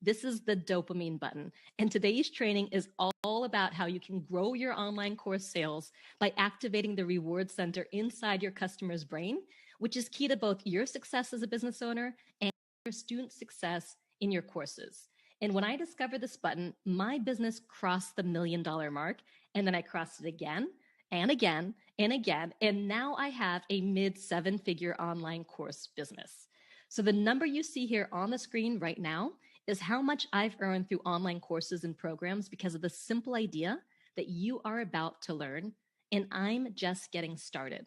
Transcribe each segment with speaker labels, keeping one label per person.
Speaker 1: This is the dopamine button. And today's training is all about how you can grow your online course sales by activating the reward center inside your customer's brain, which is key to both your success as a business owner and your student success in your courses. And when I discovered this button, my business crossed the $1 million mark, and then I crossed it again and again and again. And now I have a mid-7-figure online course business. So the number you see here on the screen right now is how much I've earned through online courses and programs because of the simple idea that you are about to learn, and I'm just getting started.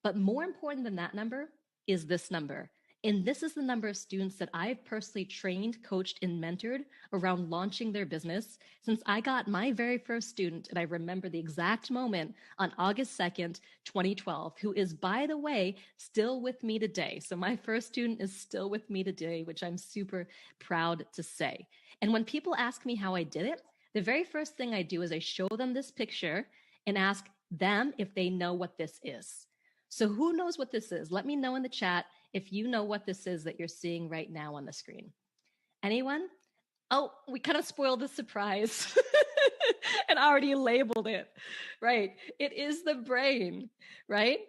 Speaker 1: But more important than that number is this number. And this is the number of students that I've personally trained, coached, and mentored around launching their business since I got my very first student, and I remember the exact moment, on August 2nd, 2012, who is, by the way, still with me today. So my first student is still with me today, which I'm super proud to say. And when people ask me how I did it, the very first thing I do is I show them this picture and ask them if they know what this is. So who knows what this is? Let me know in the chat if you know what this is that you're seeing right now on the screen. Anyone? Oh, we kind of spoiled the surprise and already labeled it, right? It is the brain, right?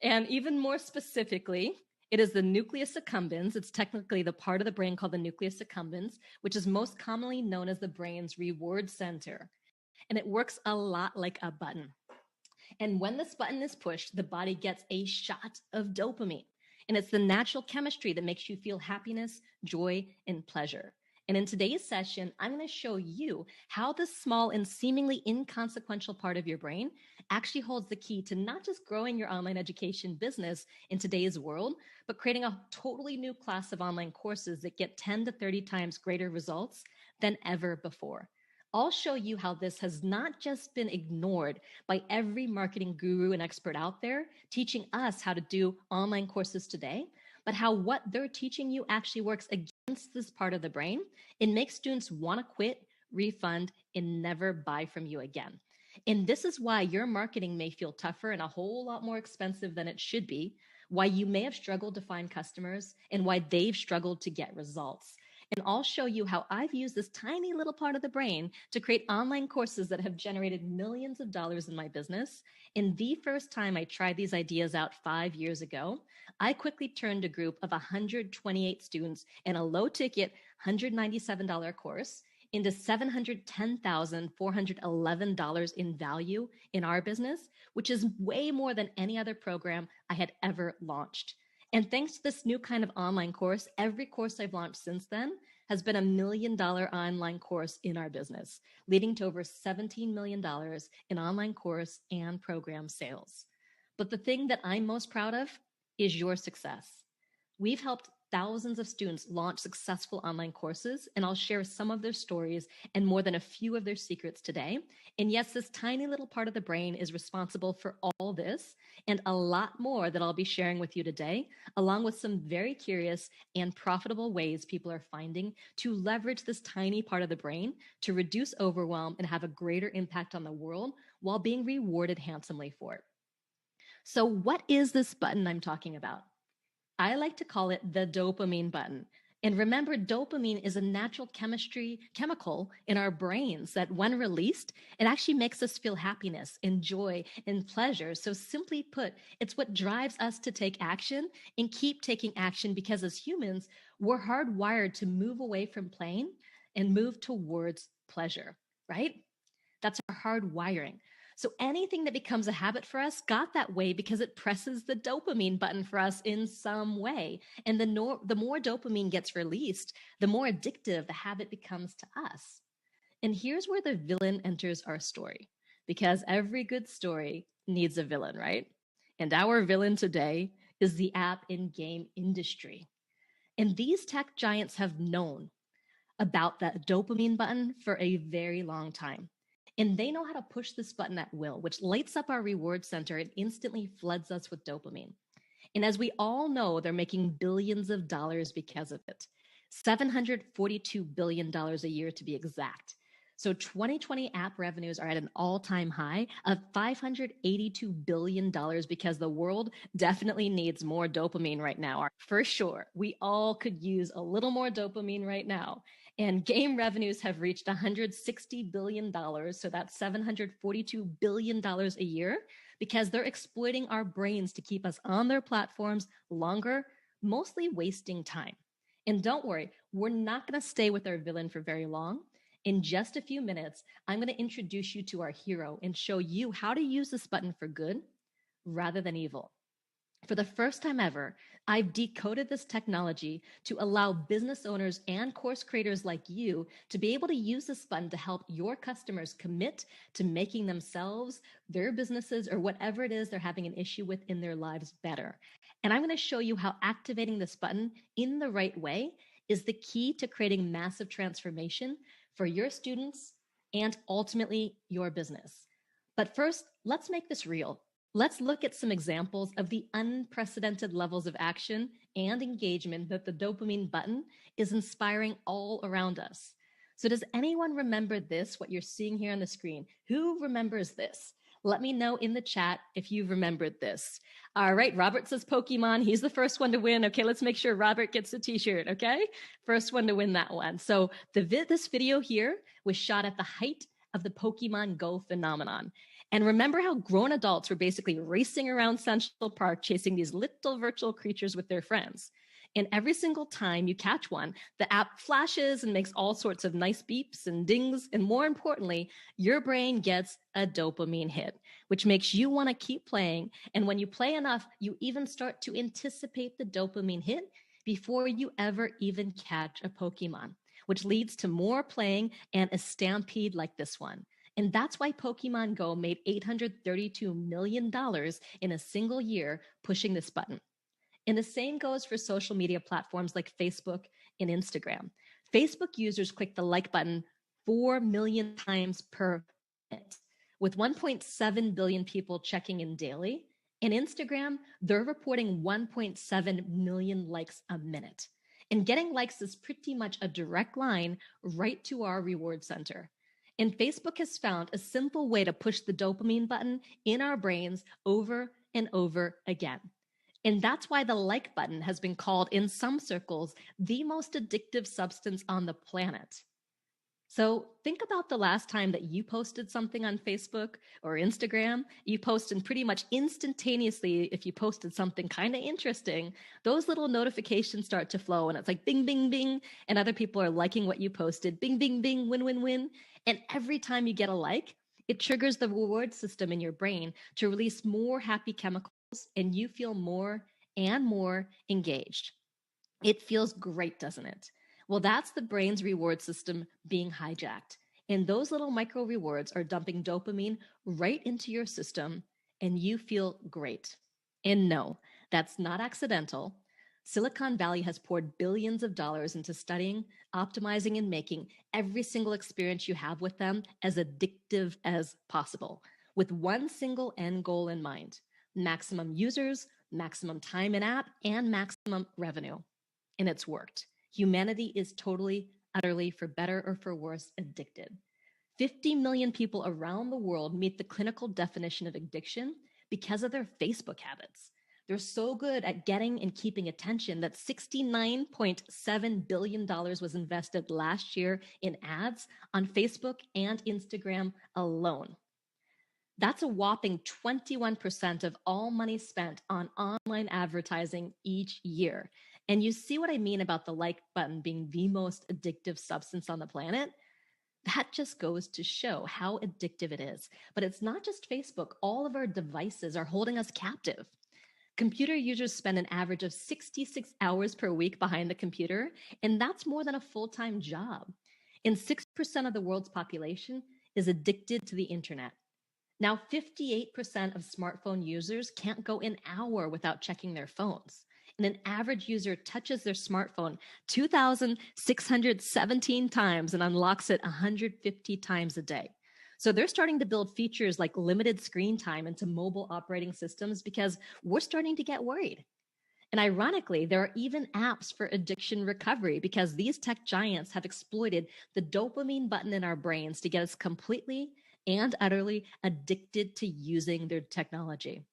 Speaker 1: And even more specifically, it is the nucleus accumbens. It's technically the part of the brain called the nucleus accumbens, which is most commonly known as the brain's reward center. And it works a lot like a button. And when this button is pushed, the body gets a shot of dopamine. And it's the natural chemistry that makes you feel happiness, joy, and pleasure. And in today's session, I'm going to show you how this small and seemingly inconsequential part of your brain actually holds the key to not just growing your online education business in today's world, but creating a totally new class of online courses that get 10 to 30 times greater results than ever before. I'll show you how this has not just been ignored by every marketing guru and expert out there teaching us how to do online courses today, but how what they're teaching you actually works against this part of the brain and makes students want to quit, refund, and never buy from you again. And this is why your marketing may feel tougher and a whole lot more expensive than it should be, why you may have struggled to find customers, and why they've struggled to get results. And I'll show you how I've used this tiny little part of the brain to create online courses that have generated millions of dollars in my business. And the first time I tried these ideas out 5 years ago, I quickly turned a group of 128 students in a low ticket $197 course into $710,411 in value in our business, which is way more than any other program I had ever launched. And thanks to this new kind of online course, every course I've launched since then has been $1 million online course in our business, leading to over $17 million in online course and program sales. But the thing that I'm most proud of is your success. We've helped thousands of students launch successful online courses, and I'll share some of their stories and more than a few of their secrets today. And yes, this tiny little part of the brain is responsible for all this and a lot more that I'll be sharing with you today, along with some very curious and profitable ways people are finding to leverage this tiny part of the brain to reduce overwhelm and have a greater impact on the world while being rewarded handsomely for it. So what is this button I'm talking about? I like to call it the dopamine button. And remember, dopamine is a natural chemical in our brains that when released, it actually makes us feel happiness and joy and pleasure. So simply put, it's what drives us to take action and keep taking action because as humans, we're hardwired to move away from pain and move towards pleasure, right? That's our hard wiring. So anything that becomes a habit for us got that way because it presses the dopamine button for us in some way. And the more dopamine gets released, the more addictive the habit becomes to us. And here's where the villain enters our story, because every good story needs a villain, right? And our villain today is the app and game industry. And these tech giants have known about that dopamine button for a very long time. And they know how to push this button at will, which lights up our reward center and instantly floods us with dopamine. And as we all know, they're making billions of dollars because of it. $742 billion a year to be exact. So 2020 app revenues are at an all-time high of $582 billion because the world definitely needs more dopamine right now. For sure, we all could use a little more dopamine right now. And game revenues have reached $160 billion. So that's $742 billion a year because they're exploiting our brains to keep us on their platforms longer, mostly wasting time. And don't worry, we're not going to stay with our villain for very long. In just a few minutes, I'm going to introduce you to our hero and show you how to use this button for good rather than evil. For the first time ever, I've decoded this technology to allow business owners and course creators like you to be able to use this button to help your customers commit to making themselves, their businesses, or whatever it is they're having an issue with in their lives better. And I'm going to show you how activating this button in the right way is the key to creating massive transformation for your students and ultimately your business. But first, let's make this real. Let's look at some examples of the unprecedented levels of action and engagement that the dopamine button is inspiring all around us. So does anyone remember this, what you're seeing here on the screen? Who remembers this? Let me know in the chat if you've remembered this. All right, Robert says Pokemon. He's the first one to win. Okay, let's make sure Robert gets the t-shirt, okay? First one to win that one. So this video here was shot at the height of the Pokemon Go phenomenon. And remember how grown adults were basically racing around Central Park chasing these little virtual creatures with their friends. And every single time you catch one, the app flashes and makes all sorts of nice beeps and dings. And more importantly, your brain gets a dopamine hit, which makes you want to keep playing. And when you play enough, you even start to anticipate the dopamine hit before you ever even catch a Pokemon, which leads to more playing and a stampede like this one. And that's why Pokemon Go made $832 million in a single year pushing this button. And the same goes for social media platforms like Facebook and Instagram. Facebook users click the like button 4 million times per minute, with 1.7 billion people checking in daily. And Instagram, they're reporting 1.7 million likes a minute. And getting likes is pretty much a direct line right to our reward center. And Facebook has found a simple way to push the dopamine button in our brains over and over again. And that's why the like button has been called in some circles the most addictive substance on the planet. So think about the last time that you posted something on Facebook or Instagram. You post, and pretty much instantaneously, if you posted something kind of interesting, those little notifications start to flow and it's like bing, bing, bing. And other people are liking what you posted. Bing, bing, bing, win, win, win. And every time you get a like, it triggers the reward system in your brain to release more happy chemicals and you feel more and more engaged. It feels great, doesn't it? Well, that's the brain's reward system being hijacked. And those little micro rewards are dumping dopamine right into your system, and you feel great. And no, that's not accidental. Silicon Valley has poured billions of dollars into studying, optimizing, and making every single experience you have with them as addictive as possible, with one single end goal in mind: maximum users, maximum time in app, and maximum revenue. And it's worked. Humanity is totally, utterly, for better or for worse, addicted. 50 million people around the world meet the clinical definition of addiction because of their Facebook habits. They're so good at getting and keeping attention that $69.7 billion was invested last year in ads on Facebook and Instagram alone. That's a whopping 21% of all money spent on online advertising each year. And you see what I mean about the like button being the most addictive substance on the planet? That just goes to show how addictive it is. But it's not just Facebook. All of our devices are holding us captive. Computer users spend an average of 66 hours per week behind the computer, and that's more than a full-time job. And 6% of the world's population is addicted to the internet. Now, 58% of smartphone users can't go an hour without checking their phones. And an average user touches their smartphone 2,617 times and unlocks it 150 times a day. So they're starting to build features like limited screen time into mobile operating systems because we're starting to get worried. And ironically, there are even apps for addiction recovery because these tech giants have exploited the dopamine button in our brains to get us completely and utterly addicted to using their technology.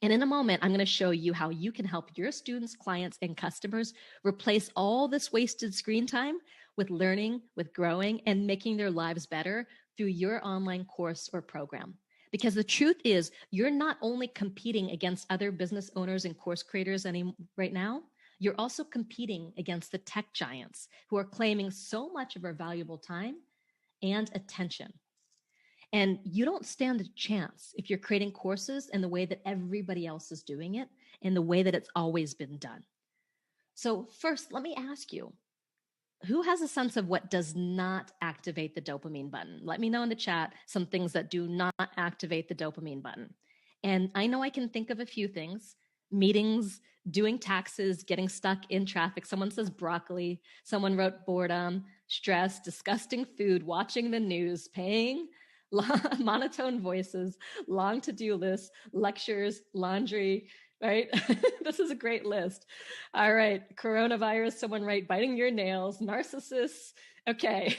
Speaker 1: And in a moment, I'm going to show you how you can help your students, clients, and customers replace all this wasted screen time with learning, with growing, and making their lives better through your online course or program. Because the truth is, you're not only competing against other business owners and course creators right now, you're also competing against the tech giants who are claiming so much of our valuable time and attention. And you don't stand a chance if you're creating courses in the way that everybody else is doing it, in the way that it's always been done. So, first, let me ask you, who has a sense of what does not activate the dopamine button? Let me know in the chat some things that do not activate the dopamine button. And I know I can think of a few things: meetings, doing taxes, getting stuck in traffic. Someone says broccoli. Someone wrote boredom, stress, disgusting food, watching the news, paying, monotone voices, long to-do lists, lectures, laundry, right? This is a great list. All right. Coronavirus, someone write biting your nails, narcissists. Okay.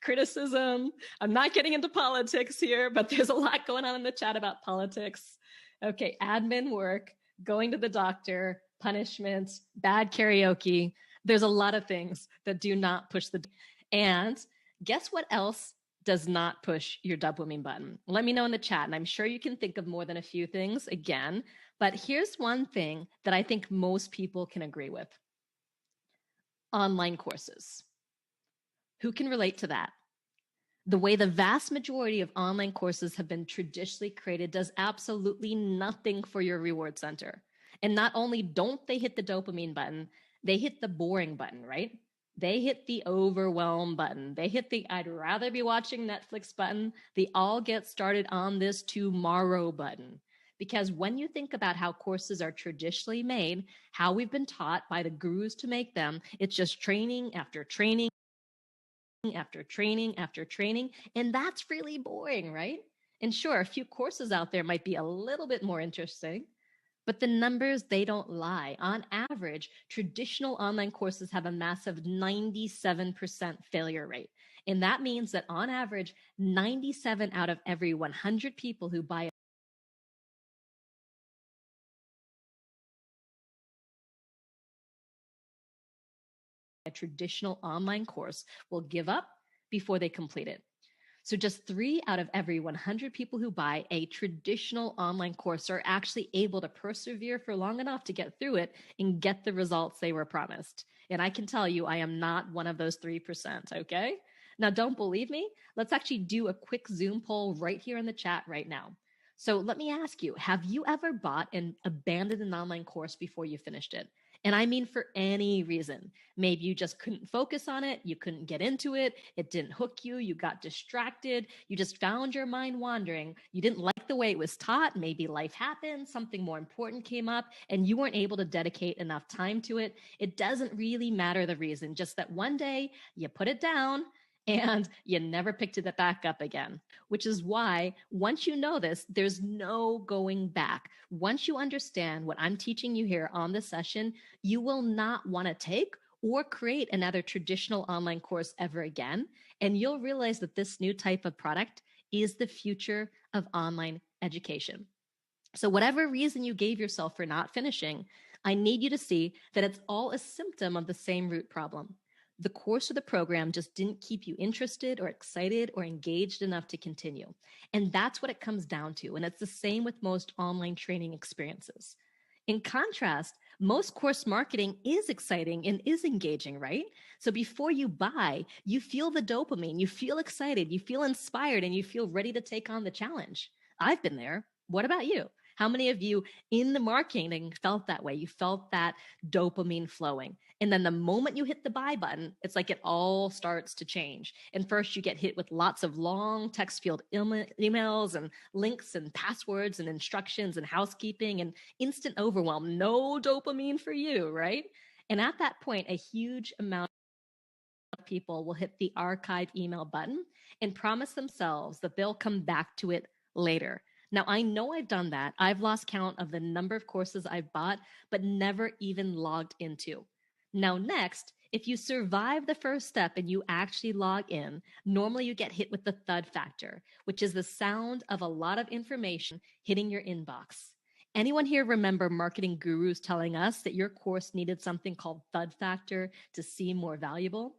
Speaker 1: Criticism. I'm not getting into politics here, but there's a lot going on in the chat about politics. Okay. Admin work, going to the doctor, punishment, bad karaoke. There's a lot of things that do not push the, and guess what else does not push your dopamine button? Let me know in the chat, and I'm sure you can think of more than a few things again, but here's one thing that I think most people can agree with: online courses. Who can relate to that? The way the vast majority of online courses have been traditionally created does absolutely nothing for your reward center. And not only don't they hit the dopamine button, they hit the boring button, right? They hit the overwhelm button. They hit the I'd rather be watching Netflix button. The I'll get started on this tomorrow button. Because when you think about how courses are traditionally made, how we've been taught by the gurus to make them, it's just training after training after training after training. And that's really boring, right? And sure, a few courses out there might be a little bit more interesting, but the numbers, they don't lie. On average, traditional online courses have a massive 97% failure rate. And that means that on average, 97 out of every 100 people who buy a traditional online course will give up before they complete it. So just 3 out of every 100 people who buy a traditional online course are actually able to persevere for long enough to get through it and get the results they were promised. And I can tell you, I am not one of those 3%, okay? Now, don't believe me? Let's actually do a quick Zoom poll right here in the chat right now. So let me ask you, have you ever bought and abandoned an online course before you finished it? And I mean for any reason. Maybe you just couldn't focus on it, you couldn't get into it, it didn't hook you, you got distracted, you just found your mind wandering, you didn't like the way it was taught, maybe life happened, something more important came up, and you weren't able to dedicate enough time to it. It doesn't really matter the reason, just that one day you put it down and you never picked it back up again, which is why once you know this, there's no going back. Once you understand what I'm teaching you here on this session, you will not want to take or create another traditional online course ever again. And you'll realize that this new type of product is the future of online education. So whatever reason you gave yourself for not finishing, I need you to see that it's all a symptom of the same root problem. The course or the program just didn't keep you interested or excited or engaged enough to continue. And that's what it comes down to. And it's the same with most online training experiences. In contrast, most course marketing is exciting and is engaging, right? So before you buy, you feel the dopamine, you feel excited, you feel inspired, and you feel ready to take on the challenge. I've been there. What about you? How many of you in the marketing felt that way? You felt that dopamine flowing. And then the moment you hit the buy button, it's like it all starts to change. And first you get hit with lots of long text field emails and links and passwords and instructions and housekeeping and instant overwhelm. No dopamine for you, right? And at that point, a huge amount of people will hit the archive email button and promise themselves that they'll come back to it later. Now, I know I've done that. I've lost count of the number of courses I've bought, but never even logged into. Now, next, if you survive the first step and you actually log in, normally you get hit with the thud factor, which is the sound of a lot of information hitting your inbox. Anyone here remember marketing gurus telling us that your course needed something called thud factor to seem more valuable?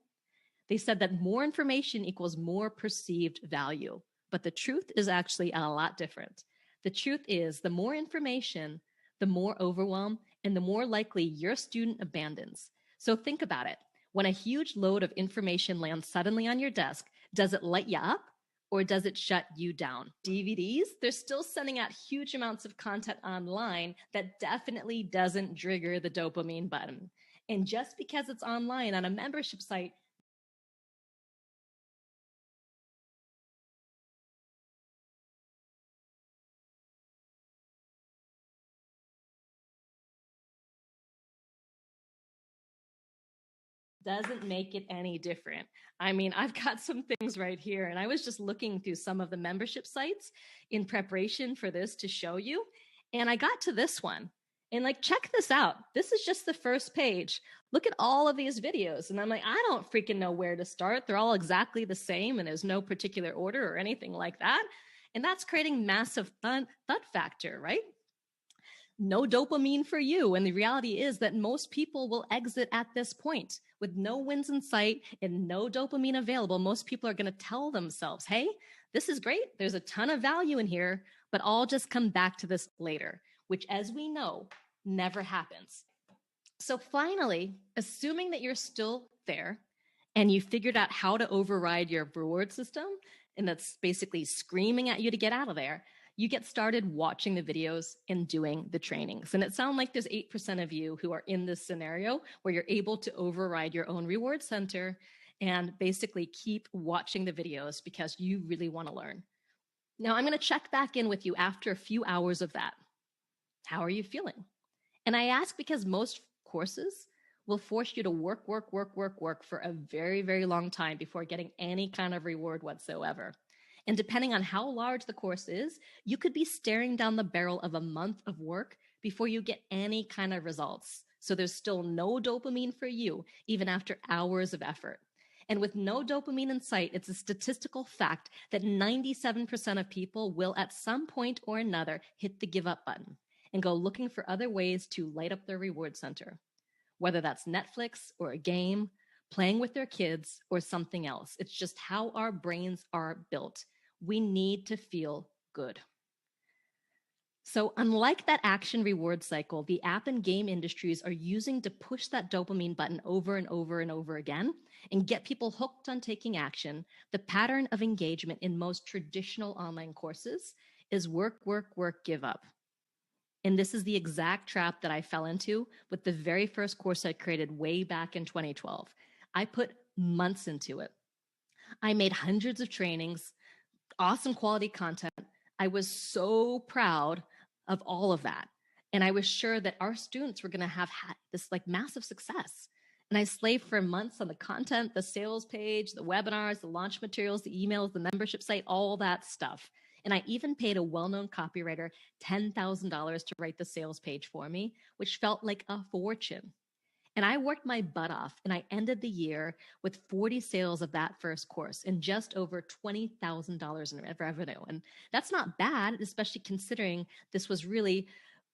Speaker 1: They said that more information equals more perceived value. But the truth is actually a lot different. The truth is the more information, the more overwhelm, and the more likely your student abandons. So think about it. When a huge load of information lands suddenly on your desk, does it light you up or does it shut you down? DVDs, they're still sending out huge amounts of content online that definitely doesn't trigger the dopamine button. And just because it's online on a membership site doesn't make it any different. I mean, I've got some things right here, and I was just looking through some of the membership sites in preparation for this to show you. And I got to this one. And like, check this out. This is just the first page. Look at all of these videos. And I'm like, I don't freaking know where to start. They're all exactly the same, and there's no particular order or anything like that. And that's creating massive thud factor, right? No dopamine for you. And the reality is that most people will exit at this point with no wins in sight and no dopamine available. Most people are going to tell themselves, hey, this is great. There's a ton of value in here, but I'll just come back to this later, which, as we know, never happens. So finally, assuming that you're still there and you figured out how to override your reward system, and that's basically screaming at you to get out of there, you get started watching the videos and doing the trainings. And it sounds like there's 8% of you who are in this scenario where you're able to override your own reward center and basically keep watching the videos because you really want to learn. Now, I'm going to check back in with you after a few hours of that. How are you feeling? And I ask because most courses will force you to work for a very, very long time before getting any kind of reward whatsoever. And depending on how large the course is, you could be staring down the barrel of a month of work before you get any kind of results. So there's still no dopamine for you, even after hours of effort. And with no dopamine in sight, it's a statistical fact that 97% of people will at some point or another hit the give up button and go looking for other ways to light up their reward center, whether that's Netflix or a game, playing with their kids, or something else. It's just how our brains are built. We need to feel good. So unlike that action reward cycle, the app and game industries are using to push that dopamine button over and over and over again and get people hooked on taking action. The pattern of engagement in most traditional online courses is work, give up. And this is the exact trap that I fell into with the very first course I created way back in 2012. I put months into it. I made hundreds of trainings, awesome quality content. I was so proud of all of that. And I was sure that our students were going to have had this like massive success. And I slaved for months on the content, the sales page, the webinars, the launch materials, the emails, the membership site, all that stuff. And I even paid a well-known copywriter $10,000 to write the sales page for me, which felt like a fortune. And I worked my butt off, and I ended the year with 40 sales of that first course and just over $20,000 in revenue. And that's not bad, especially considering this was really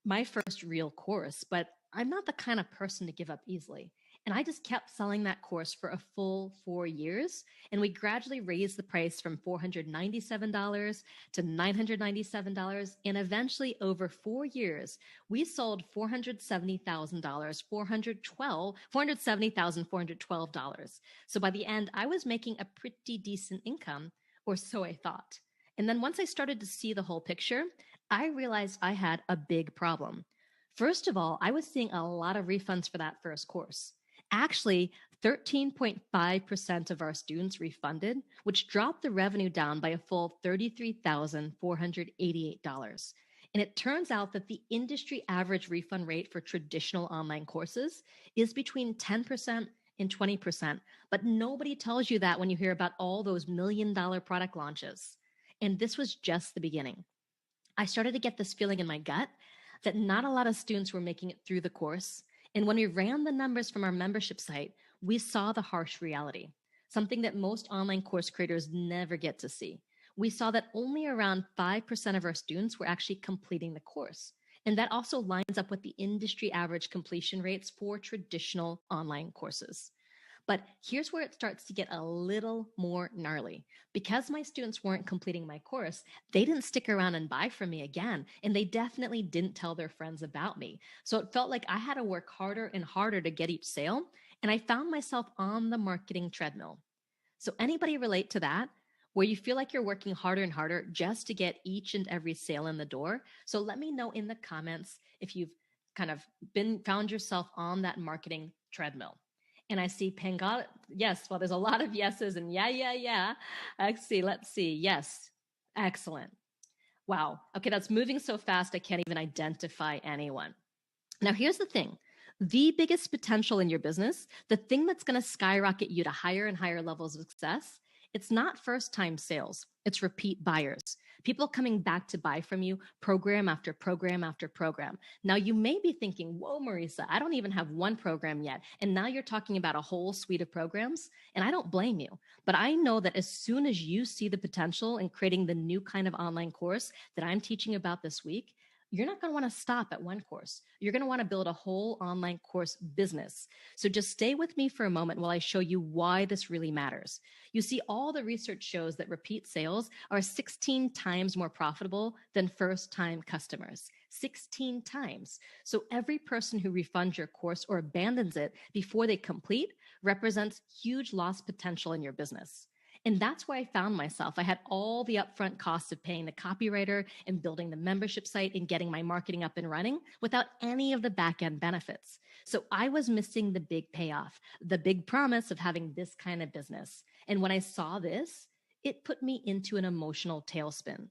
Speaker 1: my first real course, but I'm not the kind of person to give up easily. And I just kept selling that course for a full 4 years. And we gradually raised the price from $497 to $997. And eventually, over 4 years, we sold $470,000, $470,412. So by the end, I was making a pretty decent income, or so I thought. And then once I started to see the whole picture, I realized I had a big problem. First of all, I was seeing a lot of refunds for that first course. Actually, 13.5% of our students refunded, which dropped the revenue down by a full $33,488. And it turns out that the industry average refund rate for traditional online courses is between 10% and 20%. But nobody tells you that when you hear about all those $1 million product launches. And this was just the beginning. I started to get this feeling in my gut that not a lot of students were making it through the course. And when we ran the numbers from our membership site, we saw the harsh reality, something that most online course creators never get to see. We saw that only around 5% of our students were actually completing the course. And that also lines up with the industry average completion rates for traditional online courses. But here's where it starts to get a little more gnarly. Because my students weren't completing my course, they didn't stick around and buy from me again. And they definitely didn't tell their friends about me. So it felt like I had to work harder and harder to get each sale. And I found myself on the marketing treadmill. So anybody relate to that? Where you feel like you're working harder and harder just to get each and every sale in the door? So let me know in the comments if you've kind of found yourself on that marketing treadmill. And I see Pangal. Yes, well, there's a lot of yeses and yeah. Let's see. Yes. Excellent. Wow. Okay, that's moving so fast, I can't even identify anyone. Now, here's the thing. The biggest potential in your business, the thing that's going to skyrocket you to higher and higher levels of success, it's not first-time sales. It's repeat buyers. People coming back to buy from you program after program after program. Now, you may be thinking, whoa, Marisa, I don't even have one program yet. And now you're talking about a whole suite of programs. And I don't blame you. But I know that as soon as you see the potential in creating the new kind of online course that I'm teaching about this week, you're not going to want to stop at one course. You're going to want to build a whole online course business. So just stay with me for a moment while I show you why this really matters. You see, all the research shows that repeat sales are 16 times more profitable than first-time customers. 16 times. So every person who refunds your course or abandons it before they complete represents huge lost potential in your business. And that's where I found myself. I had all the upfront costs of paying the copywriter and building the membership site and getting my marketing up and running without any of the back end benefits. So I was missing the big payoff, the big promise of having this kind of business. And when I saw this, it put me into an emotional tailspin.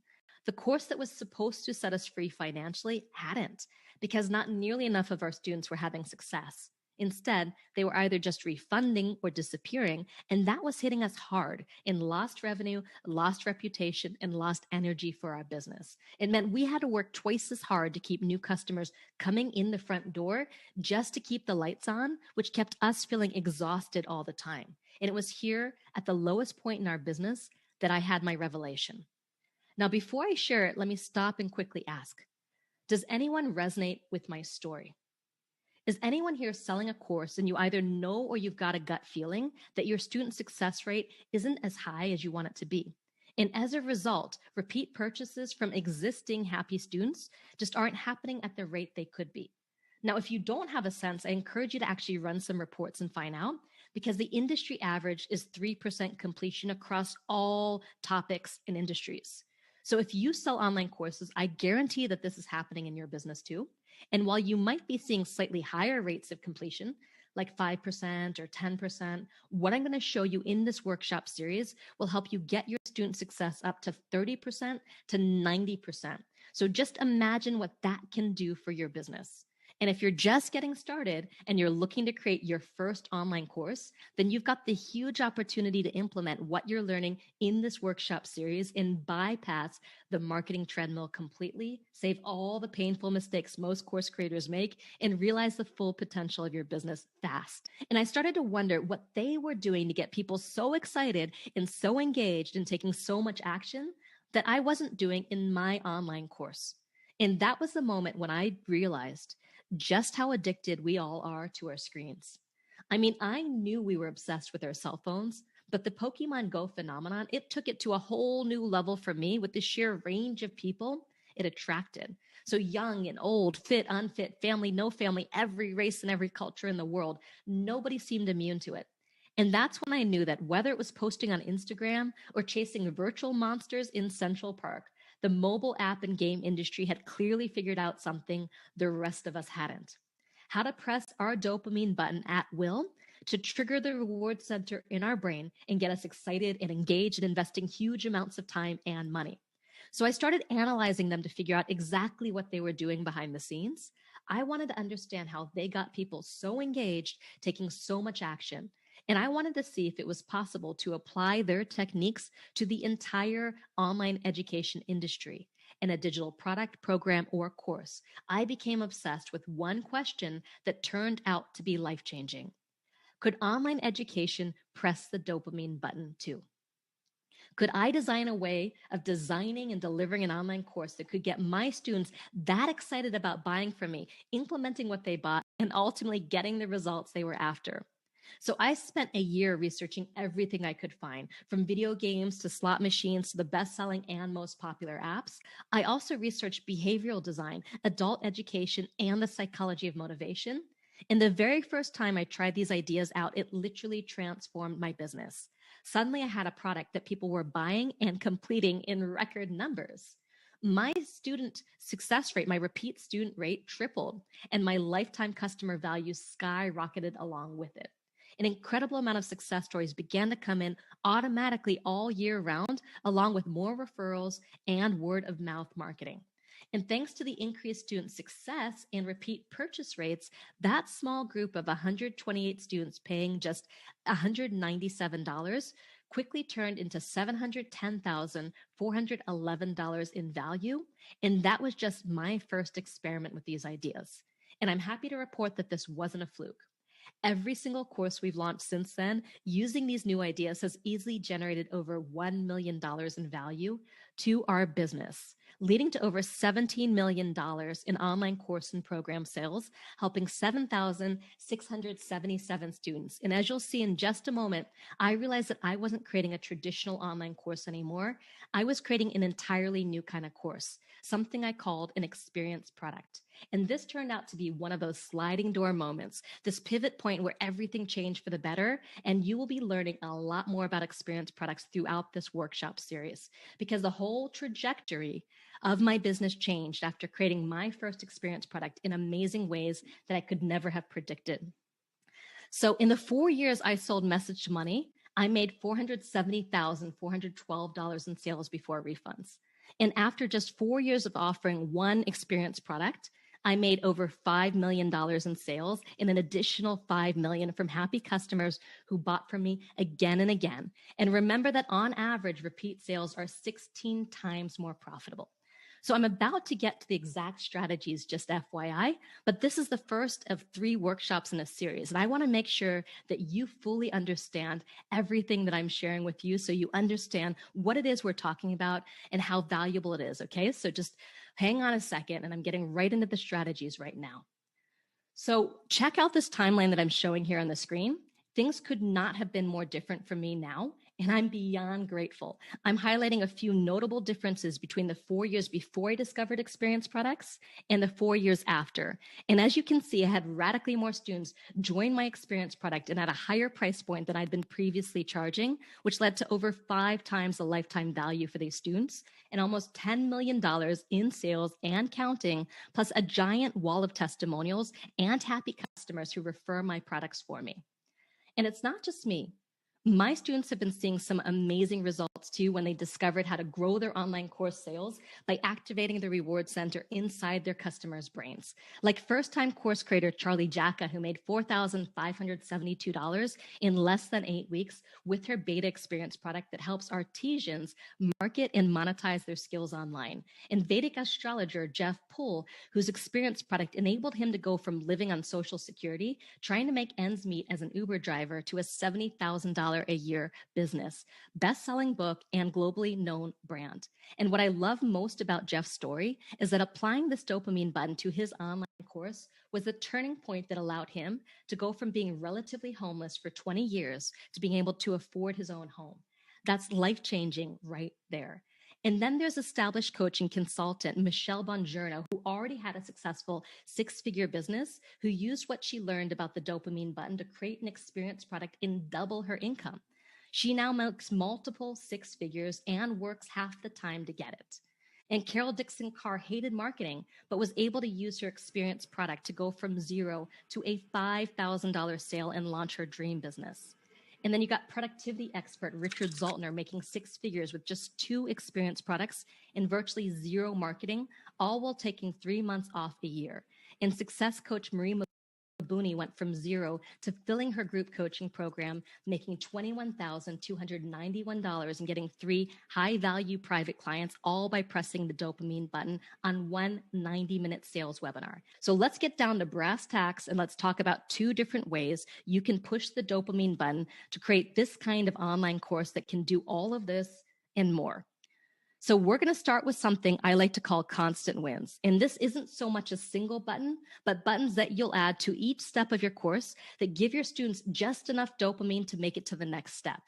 Speaker 1: The course that was supposed to set us free financially hadn't, because not nearly enough of our students were having success. Instead, they were either just refunding or disappearing, and that was hitting us hard in lost revenue, lost reputation, and lost energy for our business. It meant we had to work twice as hard to keep new customers coming in the front door just to keep the lights on, which kept us feeling exhausted all the time. And it was here at the lowest point in our business that I had my revelation. Now, before I share it, let me stop and quickly ask, does anyone resonate with my story? Is anyone here selling a course and you either know or you've got a gut feeling that your student success rate isn't as high as you want it to be? And as a result, repeat purchases from existing happy students just aren't happening at the rate they could be. Now, if you don't have a sense, I encourage you to actually run some reports and find out, because the industry average is 3% completion across all topics and industries. So if you sell online courses, I guarantee that this is happening in your business too. And while you might be seeing slightly higher rates of completion, like 5% or 10%, what I'm going to show you in this workshop series will help you get your student success up to 30% to 90%. So just imagine what that can do for your business. And if you're just getting started and you're looking to create your first online course, then you've got the huge opportunity to implement what you're learning in this workshop series and bypass the marketing treadmill completely, save all the painful mistakes most course creators make, and realize the full potential of your business fast. And I started to wonder what they were doing to get people so excited and so engaged and taking so much action that I wasn't doing in my online course. And that was the moment when I realized just how addicted we all are to our screens. I mean, I knew we were obsessed with our cell phones, but the Pokemon Go phenomenon, it took it to a whole new level for me with the sheer range of people it attracted. So young and old, fit, unfit, family, no family, every race and every culture in the world, nobody seemed immune to it. And that's when I knew that whether it was posting on Instagram or chasing virtual monsters in Central Park, the mobile app and game industry had clearly figured out something the rest of us hadn't. How to press our dopamine button at will to trigger the reward center in our brain and get us excited and engaged in investing huge amounts of time and money. So I started analyzing them to figure out exactly what they were doing behind the scenes. I wanted to understand how they got people so engaged, taking so much action. And I wanted to see if it was possible to apply their techniques to the entire online education industry in a digital product, program, or course. I became obsessed with one question that turned out to be life-changing. Could online education press the dopamine button too? Could I design a way of designing and delivering an online course that could get my students that excited about buying from me, implementing what they bought, and ultimately getting the results they were after? So I spent a year researching everything I could find, from video games to slot machines to the best-selling and most popular apps. I also researched behavioral design, adult education, and the psychology of motivation. And the very first time I tried these ideas out, it literally transformed my business. Suddenly, I had a product that people were buying and completing in record numbers. My student success rate, my repeat student rate tripled, and my lifetime customer value skyrocketed along with it. An incredible amount of success stories began to come in automatically all year round, along with more referrals and word of mouth marketing. And thanks to the increased student success and repeat purchase rates, that small group of 128 students paying just $197 quickly turned into $710,411 in value. And that was just my first experiment with these ideas. And I'm happy to report that this wasn't a fluke. Every single course we've launched since then, using these new ideas, has easily generated over $1 million in value to our business, leading to over $17 million in online course and program sales, helping 7,677 students. And as you'll see in just a moment, I realized that I wasn't creating a traditional online course anymore. I was creating an entirely new kind of course, something I called an experience product. And this turned out to be one of those sliding door moments, this pivot point where everything changed for the better. And you will be learning a lot more about experience products throughout this workshop series, because the whole trajectory of my business changed after creating my first experience product in amazing ways that I could never have predicted. So in the 4 years I sold Message to Money, I made $470,412 in sales before refunds. And after just 4 years of offering one experience product, I made over $5 million in sales and an additional $5 million from happy customers who bought from me again and again. And remember that on average, repeat sales are 16 times more profitable. So I'm about to get to the exact strategies, just FYI, but this is the first of 3 workshops in a series. And I want to make sure that you fully understand everything that I'm sharing with you, so you understand what it is we're talking about and how valuable it is. Okay, so just hang on a second, and I'm getting right into the strategies right now. So check out this timeline that I'm showing here on the screen. Things could not have been more different for me now, and I'm beyond grateful. I'm highlighting a few notable differences between the 4 years before I discovered experience products and the 4 years after. And as you can see, I had radically more students join my experience product and at a higher price point than I'd been previously charging, which led to over 5 times the lifetime value for these students and almost $10 million in sales and counting, plus a giant wall of testimonials and happy customers who refer my products for me. And it's not just me. My students have been seeing some amazing results too when they discovered how to grow their online course sales by activating the reward center inside their customers' brains. Like first-time course creator Charlie Jacka, who made $4,572 in less than 8 weeks with her beta experience product that helps artisans market and monetize their skills online. And Vedic astrologer Jeff Poole, whose experience product enabled him to go from living on Social Security, trying to make ends meet as an Uber driver, to a $70,000 a year business, best-selling book, and globally known brand. And what I love most about Jeff's story is that applying this dopamine button to his online course was the turning point that allowed him to go from being relatively homeless for 20 years to being able to afford his own home. That's life-changing right there. And then there's established coaching consultant Michelle Bongiorno, who already had a successful 6-figure business, who used what she learned about the dopamine button to create an experience product and double her income. She now makes multiple 6 figures and works half the time to get it. And Carol Dixon Carr hated marketing, but was able to use her experience product to go from zero to a $5,000 sale and launch her dream business. And then you got productivity expert Richard Zoltner making 6 figures with just 2 experience products and virtually zero marketing, all while taking 3 months off a year. And success coach Marie Booney went from zero to filling her group coaching program, making $21,291 and getting 3 high-value private clients, all by pressing the dopamine button on one 90-minute sales webinar. So let's get down to brass tacks and let's talk about 2 different ways you can push the dopamine button to create this kind of online course that can do all of this and more. So we're going to start with something I like to call constant wins. And this isn't so much a single button, but buttons that you'll add to each step of your course that give your students just enough dopamine to make it to the next step.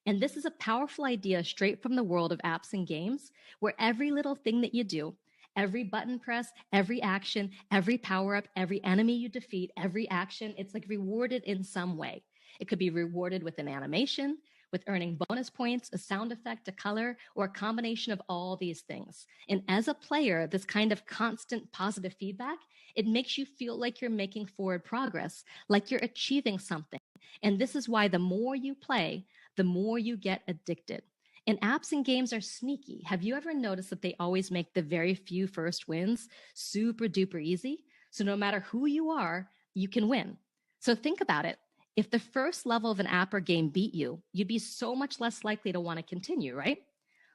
Speaker 1: And this is a powerful idea straight from the world of apps and games, where every little thing that you do, every button press, every action, every power up, every enemy you defeat, every action, it's like rewarded in some way. It could be rewarded with an animation, with earning bonus points, a sound effect, a color, or a combination of all these things. And as a player, this kind of constant positive feedback, it makes you feel like you're making forward progress, like you're achieving something. And this is why the more you play, the more you get addicted. And apps and games are sneaky. Have you ever noticed that they always make the very few first wins super duper easy? So no matter who you are, you can win. So think about it. If the first level of an app or game beat you, you'd be so much less likely to want to continue, right?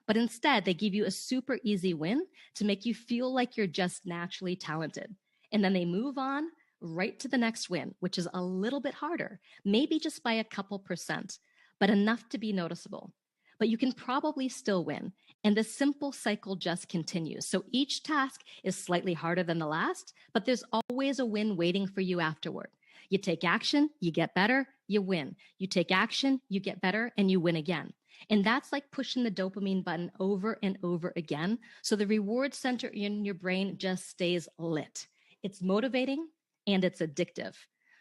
Speaker 1: But instead, they give you a super easy win to make you feel like you're just naturally talented. And then they move on right to the next win, which is a little bit harder, maybe just by a couple percent, but enough to be noticeable. But you can probably still win. And the simple cycle just continues. So each task is slightly harder than the last, but there's always a win waiting for you afterward. You take action, you get better, you win. You take action, you get better, and you win again. And that's like pushing the dopamine button over and over again. So the reward center in your brain just stays lit. It's motivating and it's addictive.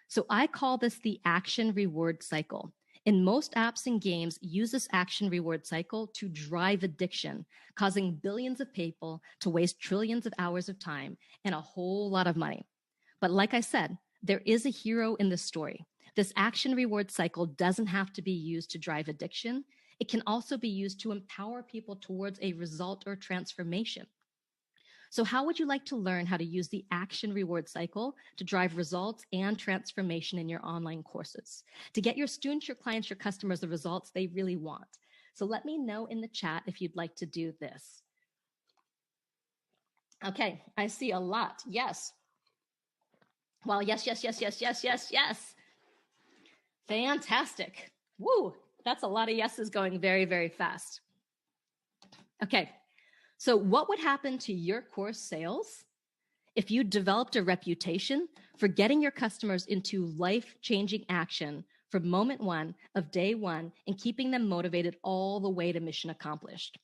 Speaker 1: So I call this the action reward cycle. And most apps and games use this action reward cycle to drive addiction, causing billions of people to waste trillions of hours of time and a whole lot of money. But like I said, there is a hero in this story. This action reward cycle doesn't have to be used to drive addiction. It can also be used to empower people towards a result or transformation. So how would you like to learn how to use the action reward cycle to drive results and transformation in your online courses, to get your students, your clients, your customers the results they really want? So let me know in the chat if you'd like to do this. Okay, I see a lot. Yes. Well, yes. Fantastic. Woo, that's a lot of yeses going very, very fast. Okay, so what would happen to your course sales if you developed a reputation for getting your customers into life-changing action from moment one of day one and keeping them motivated all the way to mission accomplished?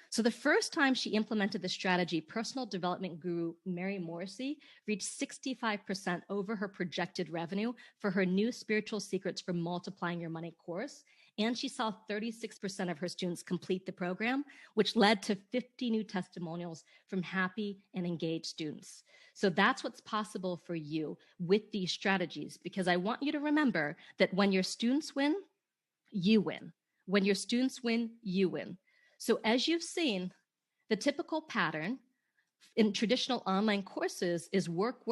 Speaker 1: So the first time she implemented the strategy, personal development guru Mary Morrissey reached 65% over her projected revenue for her new Spiritual Secrets for Multiplying Your Money course. And she saw 36% of her students complete the program, which led to 50 new testimonials from happy and engaged students. So that's what's possible for you with these strategies, because I want you to remember that when your students win, you win. When your students win, you win. So as you've seen, the typical pattern in traditional online courses is work,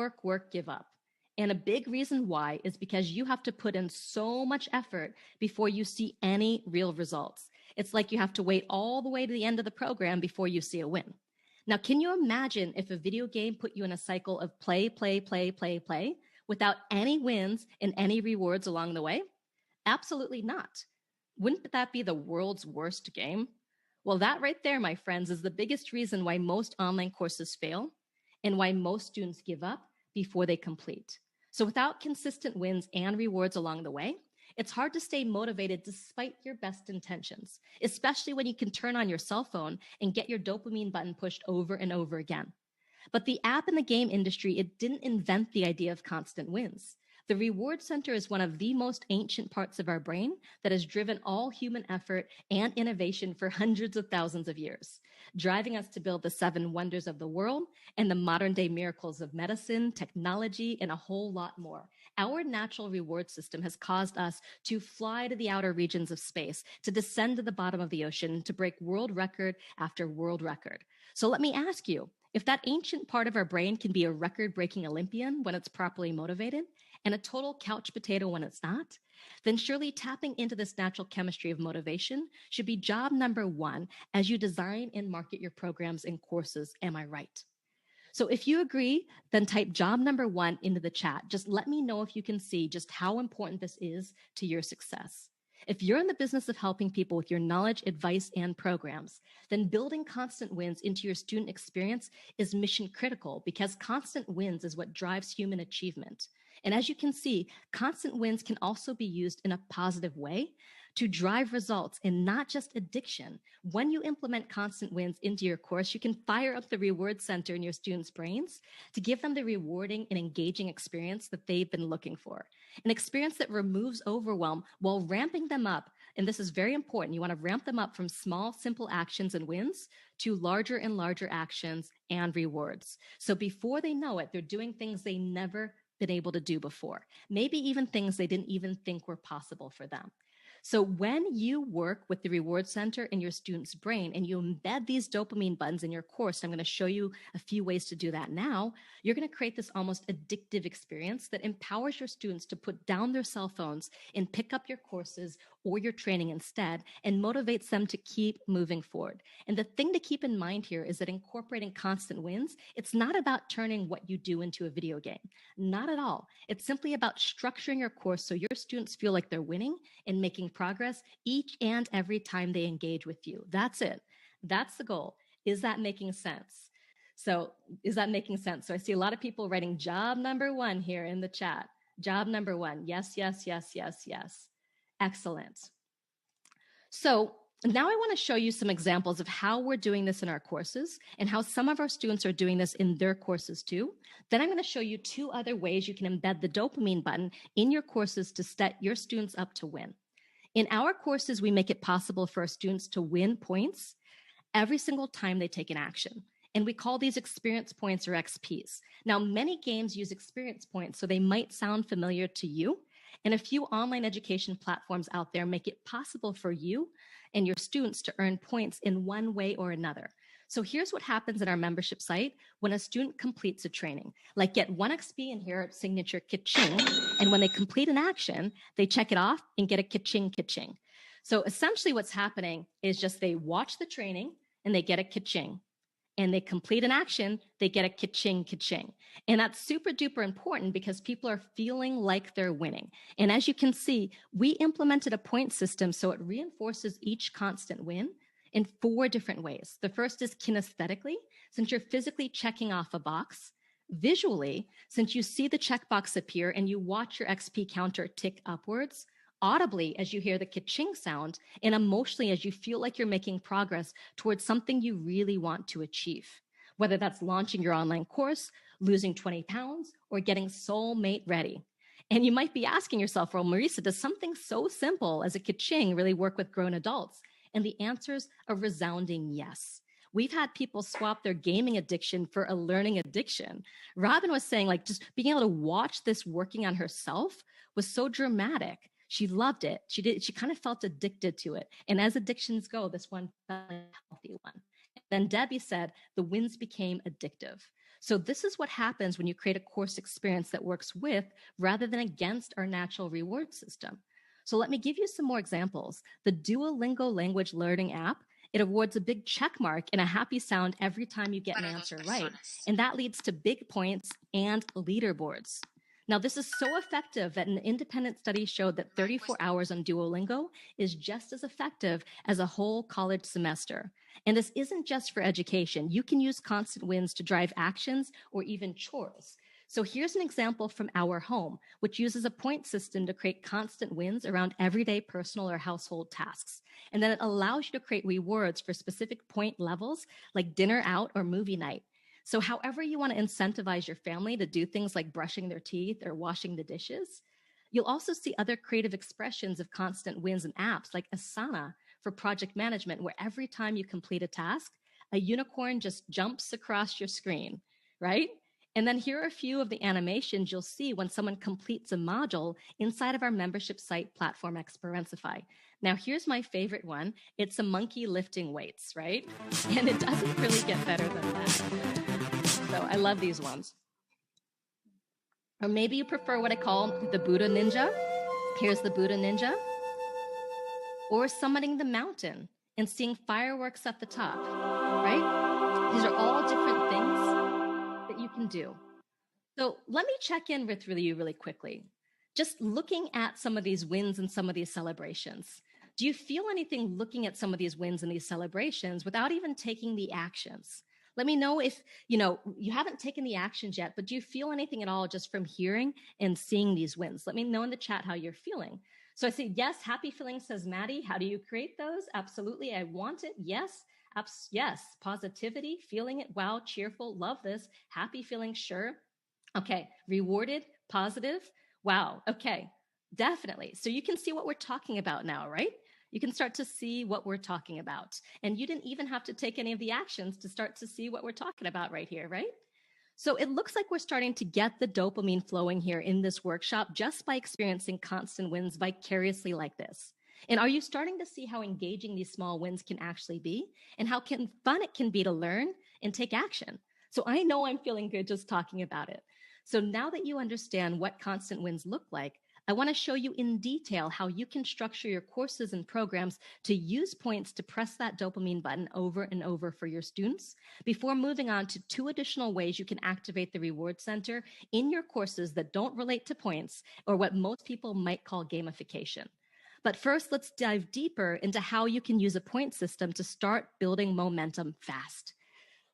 Speaker 1: give up. And a big reason why is because you have to put in so much effort before you see any real results. It's like you have to wait all the way to the end of the program before you see a win. Now, can you imagine if a video game put you in a cycle of play without any wins and any rewards along the way? Absolutely not. Wouldn't that be the world's worst game? Well, that right there, my friends, is the biggest reason why most online courses fail and why most students give up before they complete. So without consistent wins and rewards along the way, it's hard to stay motivated despite your best intentions, especially when you can turn on your cell phone and get your dopamine button pushed over and over again. But the app and the game industry, it didn't invent the idea of constant wins. The reward center is one of the most ancient parts of our brain that has driven all human effort and innovation for hundreds of thousands of years, driving us to build the 7 wonders of the world and the modern day miracles of medicine, technology, and a whole lot more. Our natural reward system has caused us to fly to the outer regions of space, to descend to the bottom of the ocean, to break world record after world record. So let me ask you, if that ancient part of our brain can be a record-breaking Olympian when it's properly motivated, and a total couch potato when it's not, then surely tapping into this natural chemistry of motivation should be job number 1 as you design and market your programs and courses. Am I right? So if you agree, then type job number 1 into the chat. Just let me know if you can see just how important this is to your success. If you're in the business of helping people with your knowledge, advice, and programs, then building constant wins into your student experience is mission critical because constant wins is what drives human achievement. And as you can see, constant wins can also be used in a positive way to drive results and not just addiction. When you implement constant wins into your course, you can fire up the reward center in your students' brains to give them the rewarding and engaging experience that they've been looking for. An experience that removes overwhelm while ramping them up. And this is very important. You want to ramp them up from small, simple actions and wins to larger and larger actions and rewards. So before they know it, they're doing things they never been able to do before, maybe even things they didn't even think were possible for them. So when you work with the reward center in your student's brain and you embed these dopamine buttons in your course, I'm going to show you a few ways to do that now, you're going to create this almost addictive experience that empowers your students to put down their cell phones and pick up your courses or your training instead and motivates them to keep moving forward. And the thing to keep in mind here is that incorporating constant wins, it's not about turning what you do into a video game. Not at all. It's simply about structuring your course so your students feel like they're winning and making progress each and every time they engage with you. That's it. That's the goal. Is that making sense? So I see a lot of people writing job number 1 here in the chat. Job number 1. Yes, yes, yes, yes, yes. Excellent. So now I want to show you some examples of how we're doing this in our courses and how some of our students are doing this in their courses too. Then I'm going to show you 2 other ways you can embed the dopamine button in your courses to set your students up to win. In our courses, we make it possible for our students to win points every single time they take an action. And we call these experience points or XPs. Now, many games use experience points, so they might sound familiar to you. And a few online education platforms out there make it possible for you and your students to earn points in one way or another. So here's what happens at our membership site when a student completes a training, like get 1 XP in here at signature ka-ching. And when they complete an action, they check it off and get a ka-ching, ka-ching. So essentially what's happening is just they watch the training and they get a ka-ching. And they complete an action, they get a ka-ching, ka-ching. And that's super duper important because people are feeling like they're winning. And as you can see, we implemented a point system so it reinforces each constant win in 4 different ways. The first is kinesthetically, since you're physically checking off a box. Visually, since you see the checkbox appear and you watch your XP counter tick upwards. Audibly, as you hear the ka-ching sound, and emotionally, as you feel like you're making progress towards something you really want to achieve, whether that's launching your online course, losing 20 pounds, or getting soulmate ready. And you might be asking yourself, well, Marisa, does something so simple as a ka-ching really work with grown adults? And the answer is a resounding yes. We've had people swap their gaming addiction for a learning addiction. Robin was saying, like, just being able to watch this working on herself was so dramatic. She loved it. She kind of felt addicted to it. And as addictions go, this one felt like a healthy one. Then Debbie said the wins became addictive. So this is what happens when you create a course experience that works with rather than against our natural reward system. So let me give you some more examples. The Duolingo language learning app, it awards a big check mark and a happy sound every time you get an answer right. And that leads to big points and leaderboards. Now, this is so effective that an independent study showed that 34 hours on Duolingo is just as effective as a whole college semester. And this isn't just for education. You can use constant wins to drive actions or even chores. So here's an example from our home, which uses a point system to create constant wins around everyday personal or household tasks. And then it allows you to create rewards for specific point levels like dinner out or movie night. So however you want to incentivize your family to do things like brushing their teeth or washing the dishes, you'll also see other creative expressions of constant wins in apps like Asana for project management, where every time you complete a task, a unicorn just jumps across your screen, right? And then here are a few of the animations you'll see when someone completes a module inside of our membership site platform Experiencify. Now, here's my favorite one. It's a monkey lifting weights, right? And it doesn't really get better than that. So I love these ones. Or maybe you prefer what I call the Buddha Ninja. Here's the Buddha Ninja. Or summiting the mountain and seeing fireworks at the top, right? These are all different things that you can do. So let me check in with you really quickly. just looking at some of these wins and some of these celebrations. Do you feel anything looking at some of these wins and these celebrations without even taking the actions? Let me know if, you haven't taken the actions yet, but do you feel anything at all just from hearing and seeing these wins? Let me know in the chat how you're feeling. So I say, yes, happy feelings, says Maddie. How do you create those? Absolutely. I want it. Yes. Yes. Positivity, feeling it. Wow. Cheerful. Love this. Happy feelings. Sure. Okay. Rewarded. Positive. Wow. Okay. Definitely. So you can see what we're talking about now, right? You can start to see what we're talking about. And you didn't even have to take any of the actions to start to see what we're talking about right here, right? So it looks like we're starting to get the dopamine flowing here in this workshop just by experiencing constant wins vicariously like this. And are you starting to see how engaging these small wins can actually be and how fun it can be to learn and take action? So I know I'm feeling good just talking about it. So now that you understand what constant wins look like, I want to show you in detail how you can structure your courses and programs to use points to press that dopamine button over and over for your students before moving on to 2 additional ways you can activate the reward center in your courses that don't relate to points or what most people might call gamification. But first, let's dive deeper into how you can use a point system to start building momentum fast.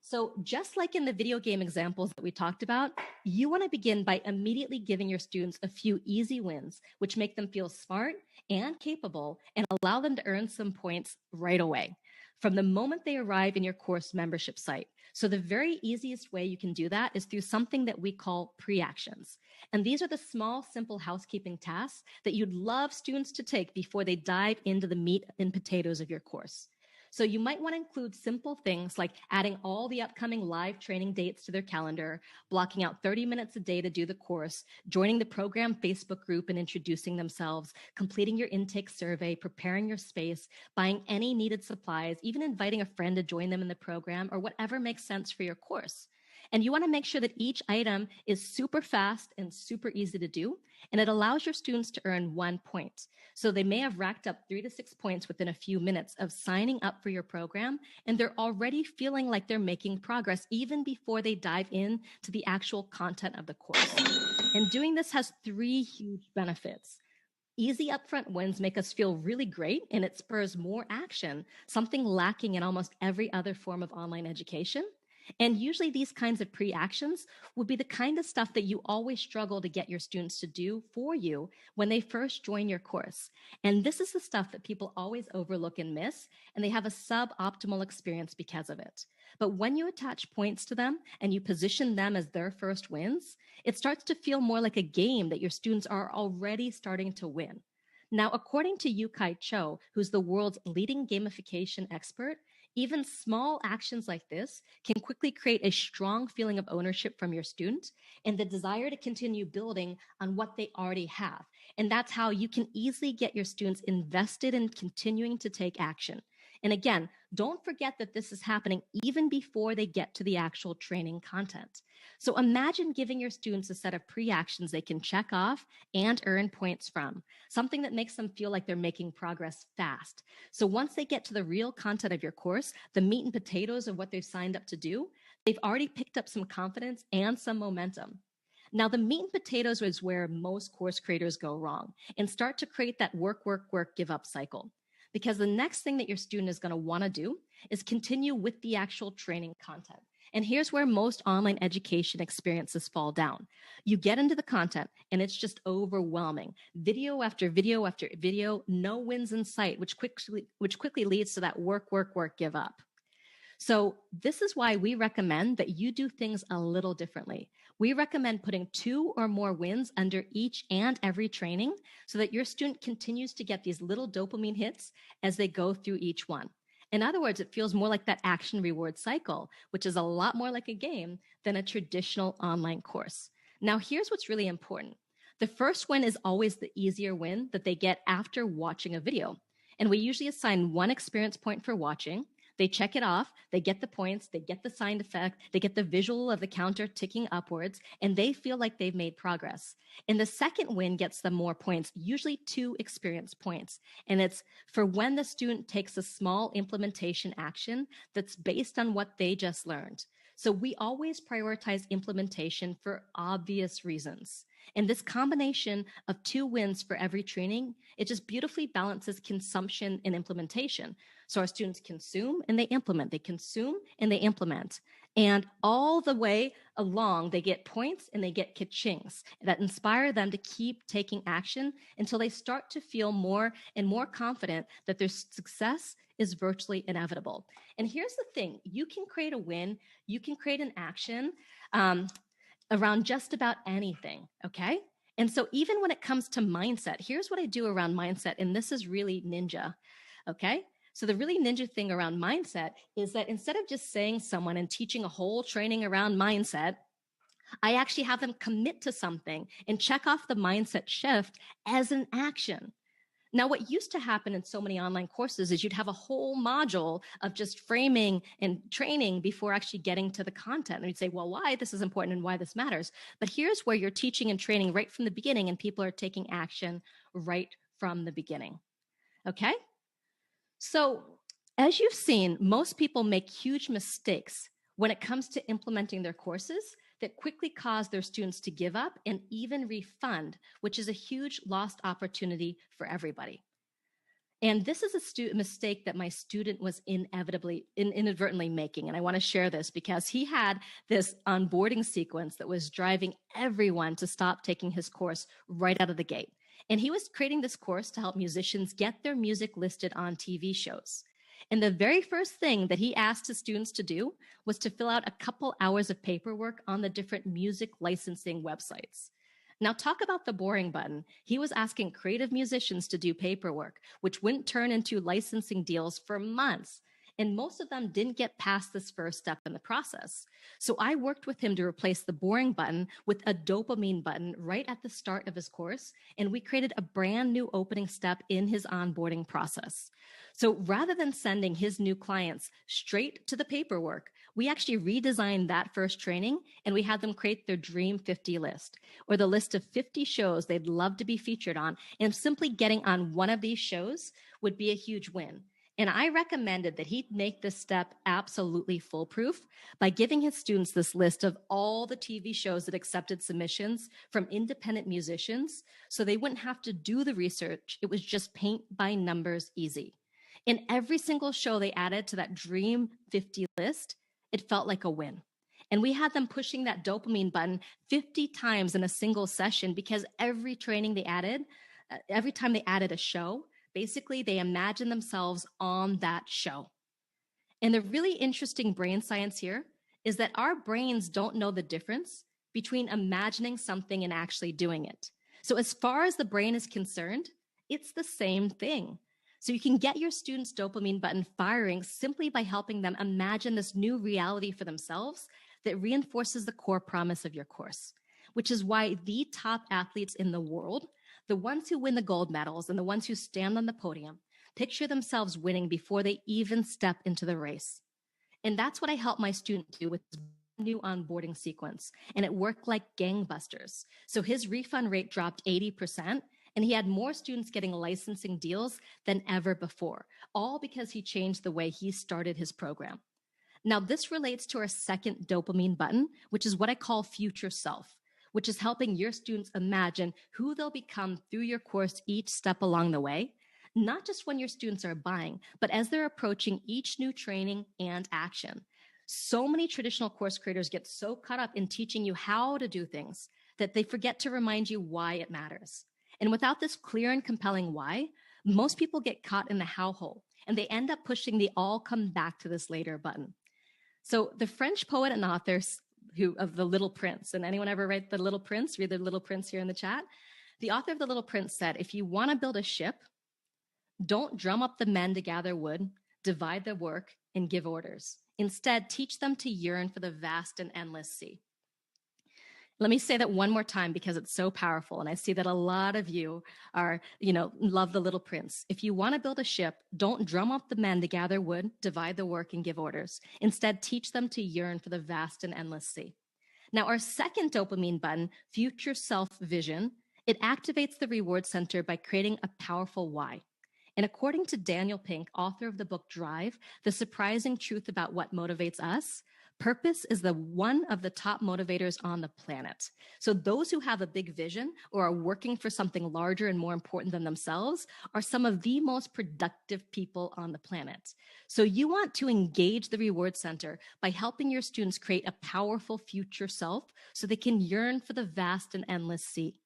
Speaker 1: So just like in the video game examples that we talked about, you want to begin by immediately giving your students a few easy wins, which make them feel smart and capable and allow them to earn some points right away from the moment they arrive in your course membership site. So the very easiest way you can do that is through something that we call pre-actions. And these are the small, simple housekeeping tasks that you'd love students to take before they dive into the meat and potatoes of your course. So you might want to include simple things like adding all the upcoming live training dates to their calendar, blocking out 30 minutes a day to do the course, joining the program Facebook group and introducing themselves, completing your intake survey, preparing your space, buying any needed supplies, even inviting a friend to join them in the program or whatever makes sense for your course. And you want to make sure that each item is super fast and super easy to do, and it allows your students to earn 1 point. So they may have racked up 3 to 6 points within a few minutes of signing up for your program, and they're already feeling like they're making progress even before they dive in to the actual content of the course. And doing this has 3 huge benefits. Easy upfront wins make us feel really great, and it spurs more action, something lacking in almost every other form of online education. And usually these kinds of pre-actions would be the kind of stuff that you always struggle to get your students to do for you when they first join your course. And this is the stuff that people always overlook and miss, and they have a suboptimal experience because of it. But when you attach points to them and you position them as their first wins, it starts to feel more like a game that your students are already starting to win. Now, according to Yukai Cho, who's the world's leading gamification expert, even small actions like this can quickly create a strong feeling of ownership from your student and the desire to continue building on what they already have. And that's how you can easily get your students invested in continuing to take action. And again, don't forget that this is happening even before they get to the actual training content. So imagine giving your students a set of pre-actions they can check off and earn points from, something that makes them feel like they're making progress fast. So once they get to the real content of your course, the meat and potatoes of what they've signed up to do, they've already picked up some confidence and some momentum. Now, the meat and potatoes is where most course creators go wrong and start to create that work, give up cycle. Because the next thing that your student is going to want to do is continue with the actual training content. And here's where most online education experiences fall down. You get into the content and it's just overwhelming. Video after video after video, no wins in sight, which quickly leads to that work, give up. So this is why we recommend that you do things a little differently. We recommend putting 2 or more wins under each and every training so that your student continues to get these little dopamine hits as they go through each one. In other words, it feels more like that action reward cycle, which is a lot more like a game than a traditional online course. Now, here's what's really important. The first win is always the easier win that they get after watching a video. And we usually assign 1 experience point for watching. They check it off, they get the points, they get the signed effect, they get the visual of the counter ticking upwards, and they feel like they've made progress. And the second win gets them more points, usually 2 experience points. And it's for when the student takes a small implementation action that's based on what they just learned. So we always prioritize implementation for obvious reasons. And this combination of two wins for every training, it just beautifully balances consumption and implementation. So our students consume and they implement, they consume and they implement. And all the way along, they get points and they get ka-chings that inspire them to keep taking action until they start to feel more and more confident that their success is virtually inevitable. And here's the thing, you can create a win, you can create an action around just about anything, okay? And so even when it comes to mindset, here's what I do around mindset, and this is really ninja, okay? So the really ninja thing around mindset is that instead of just saying someone and teaching a whole training around mindset, I actually have them commit to something and check off the mindset shift as an action. Now, what used to happen in so many online courses is you'd have a whole module of just framing and training before actually getting to the content. And you'd say, well, why this is important and why this matters. But here's where you're teaching and training right from the beginning, and people are taking action right from the beginning. Okay? So, as you've seen, most people make huge mistakes when it comes to implementing their courses that quickly cause their students to give up and even refund, which is a huge lost opportunity for everybody. And this is a mistake that my student was inadvertently making. And I want to share this because he had this onboarding sequence that was driving everyone to stop taking his course right out of the gate. And he was creating this course to help musicians get their music listed on TV shows. And the very first thing that he asked his students to do was to fill out a couple hours of paperwork on the different music licensing websites. Now, talk about the boring button. He was asking creative musicians to do paperwork, which wouldn't turn into licensing deals for months. And most of them didn't get past this first step in the process. So I worked with him to replace the boring button with a dopamine button right at the start of his course. And we created a brand new opening step in his onboarding process. So rather than sending his new clients straight to the paperwork, we actually redesigned that first training and we had them create their Dream 50 list, or the list of 50 shows they'd love to be featured on. And simply getting on one of these shows would be a huge win. And I recommended that he make this step absolutely foolproof by giving his students this list of all the TV shows that accepted submissions from independent musicians, so they wouldn't have to do the research. It was just paint by numbers easy. In every single show they added to that Dream 50 list, it felt like a win. And we had them pushing that dopamine button 50 times in a single session because every training they added, every time they added a show, basically they imagined themselves on that show. And the really interesting brain science here is that our brains don't know the difference between imagining something and actually doing it. So as far as the brain is concerned, it's the same thing. So you can get your students' dopamine button firing simply by helping them imagine this new reality for themselves that reinforces the core promise of your course, which is why the top athletes in the world, the ones who win the gold medals and the ones who stand on the podium, picture themselves winning before they even step into the race. And that's what I help my student do with this new onboarding sequence. And it worked like gangbusters. So his refund rate dropped 80%. And he had more students getting licensing deals than ever before, all because he changed the way he started his program. Now, this relates to our second dopamine button, which is what I call future self, which is helping your students imagine who they'll become through your course each step along the way, not just when your students are buying, but as they're approaching each new training and action. So many traditional course creators get so caught up in teaching you how to do things that they forget to remind you why it matters. And without this clear and compelling why, most people get caught in the how hole and they end up pushing the all come back to this later button. So the French poet and author of The Little Prince, and anyone ever read The Little Prince? Read The Little Prince here in the chat. The author of The Little Prince said, if you want to build a ship, don't drum up the men to gather wood, divide the work, and give orders. Instead, teach them to yearn for the vast and endless sea. Let me say that one more time because it's so powerful. And I see that a lot of you love The Little Prince. If you want to build a ship, don't drum up the men to gather wood, divide the work, and give orders. Instead, teach them to yearn for the vast and endless sea. Now, our second dopamine button, future self vision, it activates the reward center by creating a powerful why. And according to Daniel Pink, author of the book Drive, The Surprising Truth About What Motivates Us, Purpose is one of the top motivators on the planet. So those who have a big vision or are working for something larger and more important than themselves are some of the most productive people on the planet. So you want to engage the reward center by helping your students create a powerful future self so they can yearn for the vast and endless sea.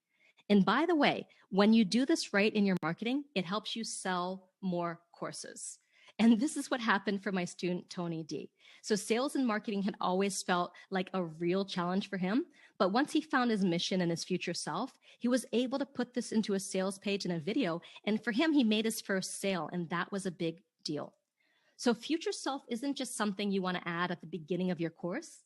Speaker 1: And by the way, when you do this right in your marketing, it helps you sell more courses. And this is what happened for my student, Tony D. So sales and marketing had always felt like a real challenge for him. But once he found his mission and his future self, he was able to put this into a sales page and a video. And for him, he made his first sale, and that was a big deal. So future self isn't just something you want to add at the beginning of your course.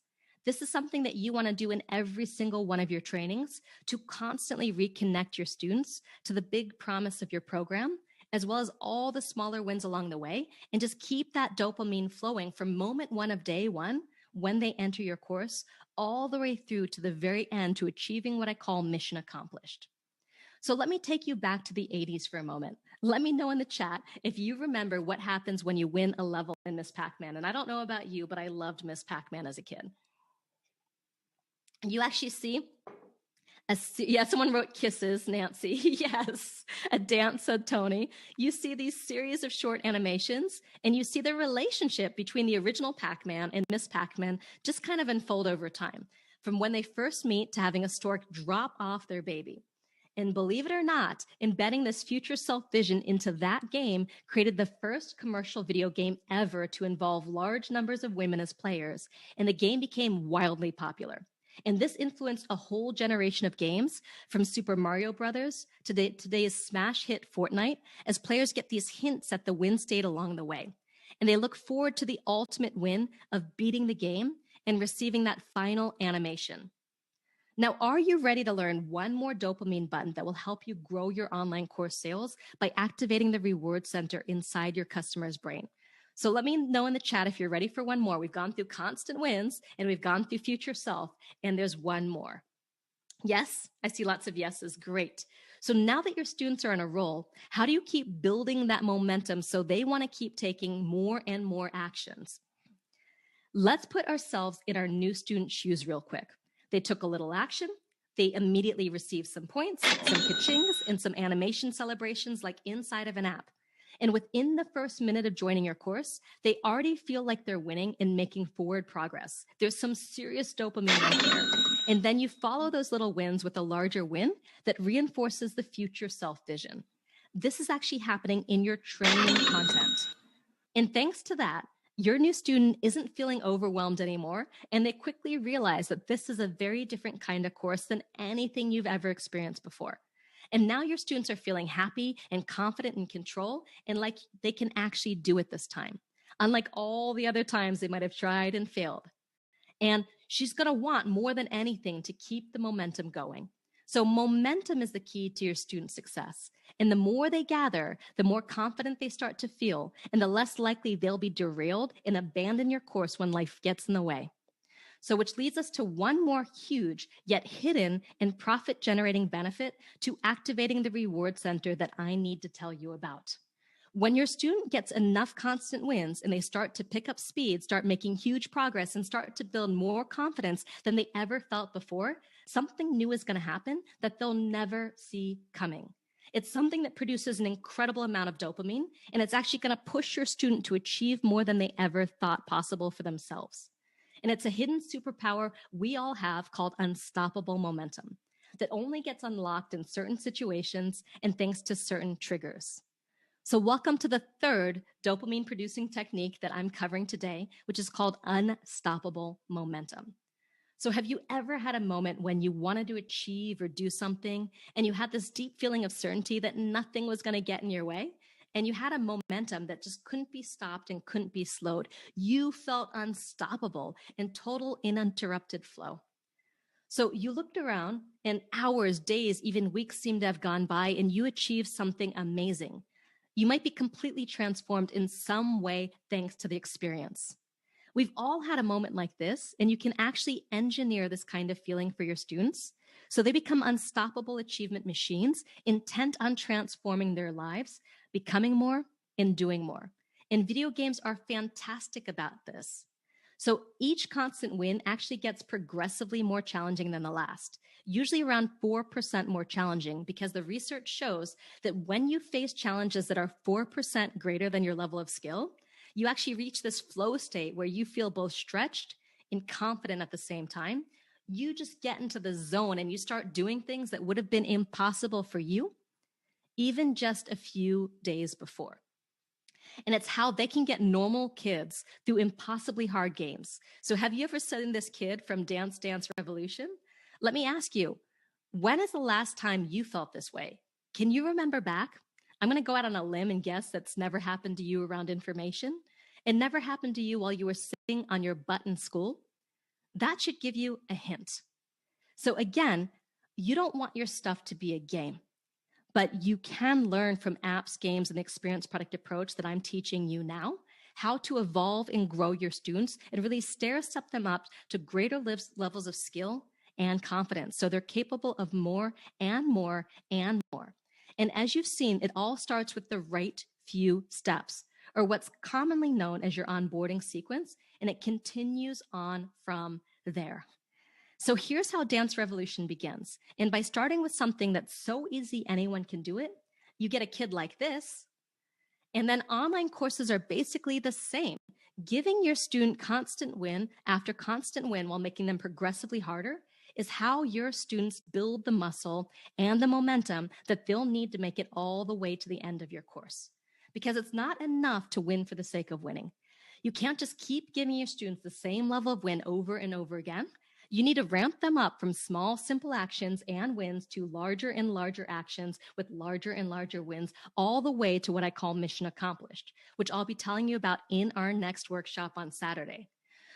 Speaker 1: This is something that you want to do in every single one of your trainings to constantly reconnect your students to the big promise of your program, as well as all the smaller wins along the way, and just keep that dopamine flowing from moment one of day one, when they enter your course, all the way through to the very end to achieving what I call mission accomplished. So let me take you back to the 80s for a moment. Let me know in the chat if you remember what happens when you win a level in Miss Pac-Man. And I don't know about you, but I loved Miss Pac-Man as a kid. You actually see someone wrote kisses, Nancy. Yes, a dance, said Tony. You see these series of short animations, and you see the relationship between the original Pac-Man and Miss Pac-Man just kind of unfold over time, from when they first meet to having a stork drop off their baby. And believe it or not, embedding this future self vision into that game created the first commercial video game ever to involve large numbers of women as players, and the game became wildly popular. And this influenced a whole generation of games, from Super Mario Brothers to today's smash hit Fortnite, as players get these hints at the win state along the way. And they look forward to the ultimate win of beating the game and receiving that final animation. Now, are you ready to learn one more dopamine button that will help you grow your online course sales by activating the reward center inside your customer's brain? So let me know in the chat if you're ready for one more. We've gone through constant wins and we've gone through future self, and there's one more. Yes, I see lots of yeses. Great. So now that your students are on a roll, how do you keep building that momentum so they want to keep taking more and more actions? Let's put ourselves in our new student shoes real quick. They took a little action. They immediately received some points, some ka-chings, and some animation celebrations like inside of an app. And within the first minute of joining your course, they already feel like they're winning and making forward progress. There's some serious dopamine right there. And then you follow those little wins with a larger win that reinforces the future self vision. This is actually happening in your training content. And thanks to that, your new student isn't feeling overwhelmed anymore, and they quickly realize that this is a very different kind of course than anything you've ever experienced before. And now your students are feeling happy and confident in control and like they can actually do it this time, unlike all the other times they might have tried and failed. And she's going to want more than anything to keep the momentum going. So momentum is the key to your student success. And the more they gather, the more confident they start to feel, and the less likely they'll be derailed and abandon your course when life gets in the way. So which leads us to one more huge yet hidden and profit generating benefit to activating the reward center that I need to tell you about. When your student gets enough constant wins and they start to pick up speed, start making huge progress, and start to build more confidence than they ever felt before, something new is going to happen that they'll never see coming. It's something that produces an incredible amount of dopamine, and it's actually going to push your student to achieve more than they ever thought possible for themselves. And it's a hidden superpower we all have called unstoppable momentum that only gets unlocked in certain situations and thanks to certain triggers. So welcome to the third dopamine producing technique that I'm covering today, which is called unstoppable momentum. So have you ever had a moment when you wanted to achieve or do something and you had this deep feeling of certainty that nothing was going to get in your way? And you had a momentum that just couldn't be stopped and couldn't be slowed. You felt unstoppable in total uninterrupted flow. So you looked around and hours, days, even weeks seemed to have gone by and you achieved something amazing. You might be completely transformed in some way thanks to the experience. We've all had a moment like this, and you can actually engineer this kind of feeling for your students so they become unstoppable achievement machines intent on transforming their lives, becoming more, and doing more. And video games are fantastic about this. So each constant win actually gets progressively more challenging than the last, usually around 4% more challenging, because the research shows that when you face challenges that are 4% greater than your level of skill, you actually reach this flow state where you feel both stretched and confident at the same time. You just get into the zone and you start doing things that would have been impossible for you even just a few days before. And it's how they can get normal kids through impossibly hard games. So have you ever seen this kid from Dance Dance Revolution? Let me ask you, when is the last time you felt this way? Can you remember back? I'm going to go out on a limb and guess that's never happened to you around information. It never happened to you while you were sitting on your butt in school. That should give you a hint. So again, you don't want your stuff to be a game, but you can learn from apps, games, and experience product approach that I'm teaching you now, how to evolve and grow your students and really stair-step them up to greater levels of skill and confidence. So they're capable of more and more and more. And as you've seen, it all starts with the right few steps, or what's commonly known as your onboarding sequence, and it continues on from there. So here's how Dance Revolution begins. And by starting with something that's so easy anyone can do it, you get a kid like this. And then online courses are basically the same, giving your student constant win after constant win while making them progressively harder is how your students build the muscle and the momentum that they'll need to make it all the way to the end of your course. Because it's not enough to win for the sake of winning. You can't just keep giving your students the same level of win over and over again. You need to ramp them up from small, simple actions and wins to larger and larger actions with larger and larger wins, all the way to what I call mission accomplished, which I'll be telling you about in our next workshop on Saturday.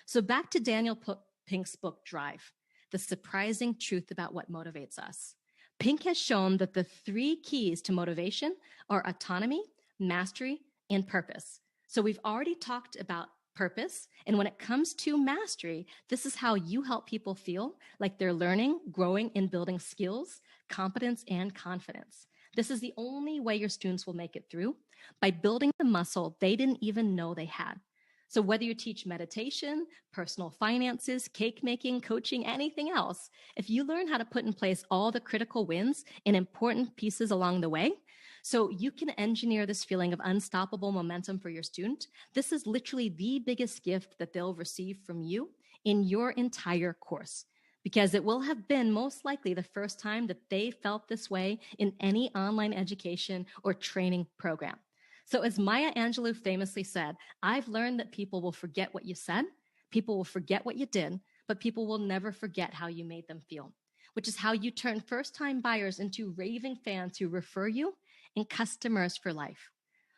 Speaker 1: So back to Daniel Pink's book, Drive, The Surprising Truth About What Motivates Us. Pink has shown that the 3 keys to motivation are autonomy, mastery, and purpose. So we've already talked about purpose. And when it comes to mastery, this is how you help people feel like they're learning, growing, and building skills, competence, and confidence. This is the only way your students will make it through, by building the muscle they didn't even know they had. So whether you teach meditation, personal finances, cake making, coaching, anything else, if you learn how to put in place all the critical wins and important pieces along the way, so you can engineer this feeling of unstoppable momentum for your student, this is literally the biggest gift that they'll receive from you in your entire course, because it will have been most likely the first time that they felt this way in any online education or training program. So as Maya Angelou famously said, I've learned that people will forget what you said, people will forget what you did, but people will never forget how you made them feel, which is how you turn first-time buyers into raving fans who refer you and customers for life.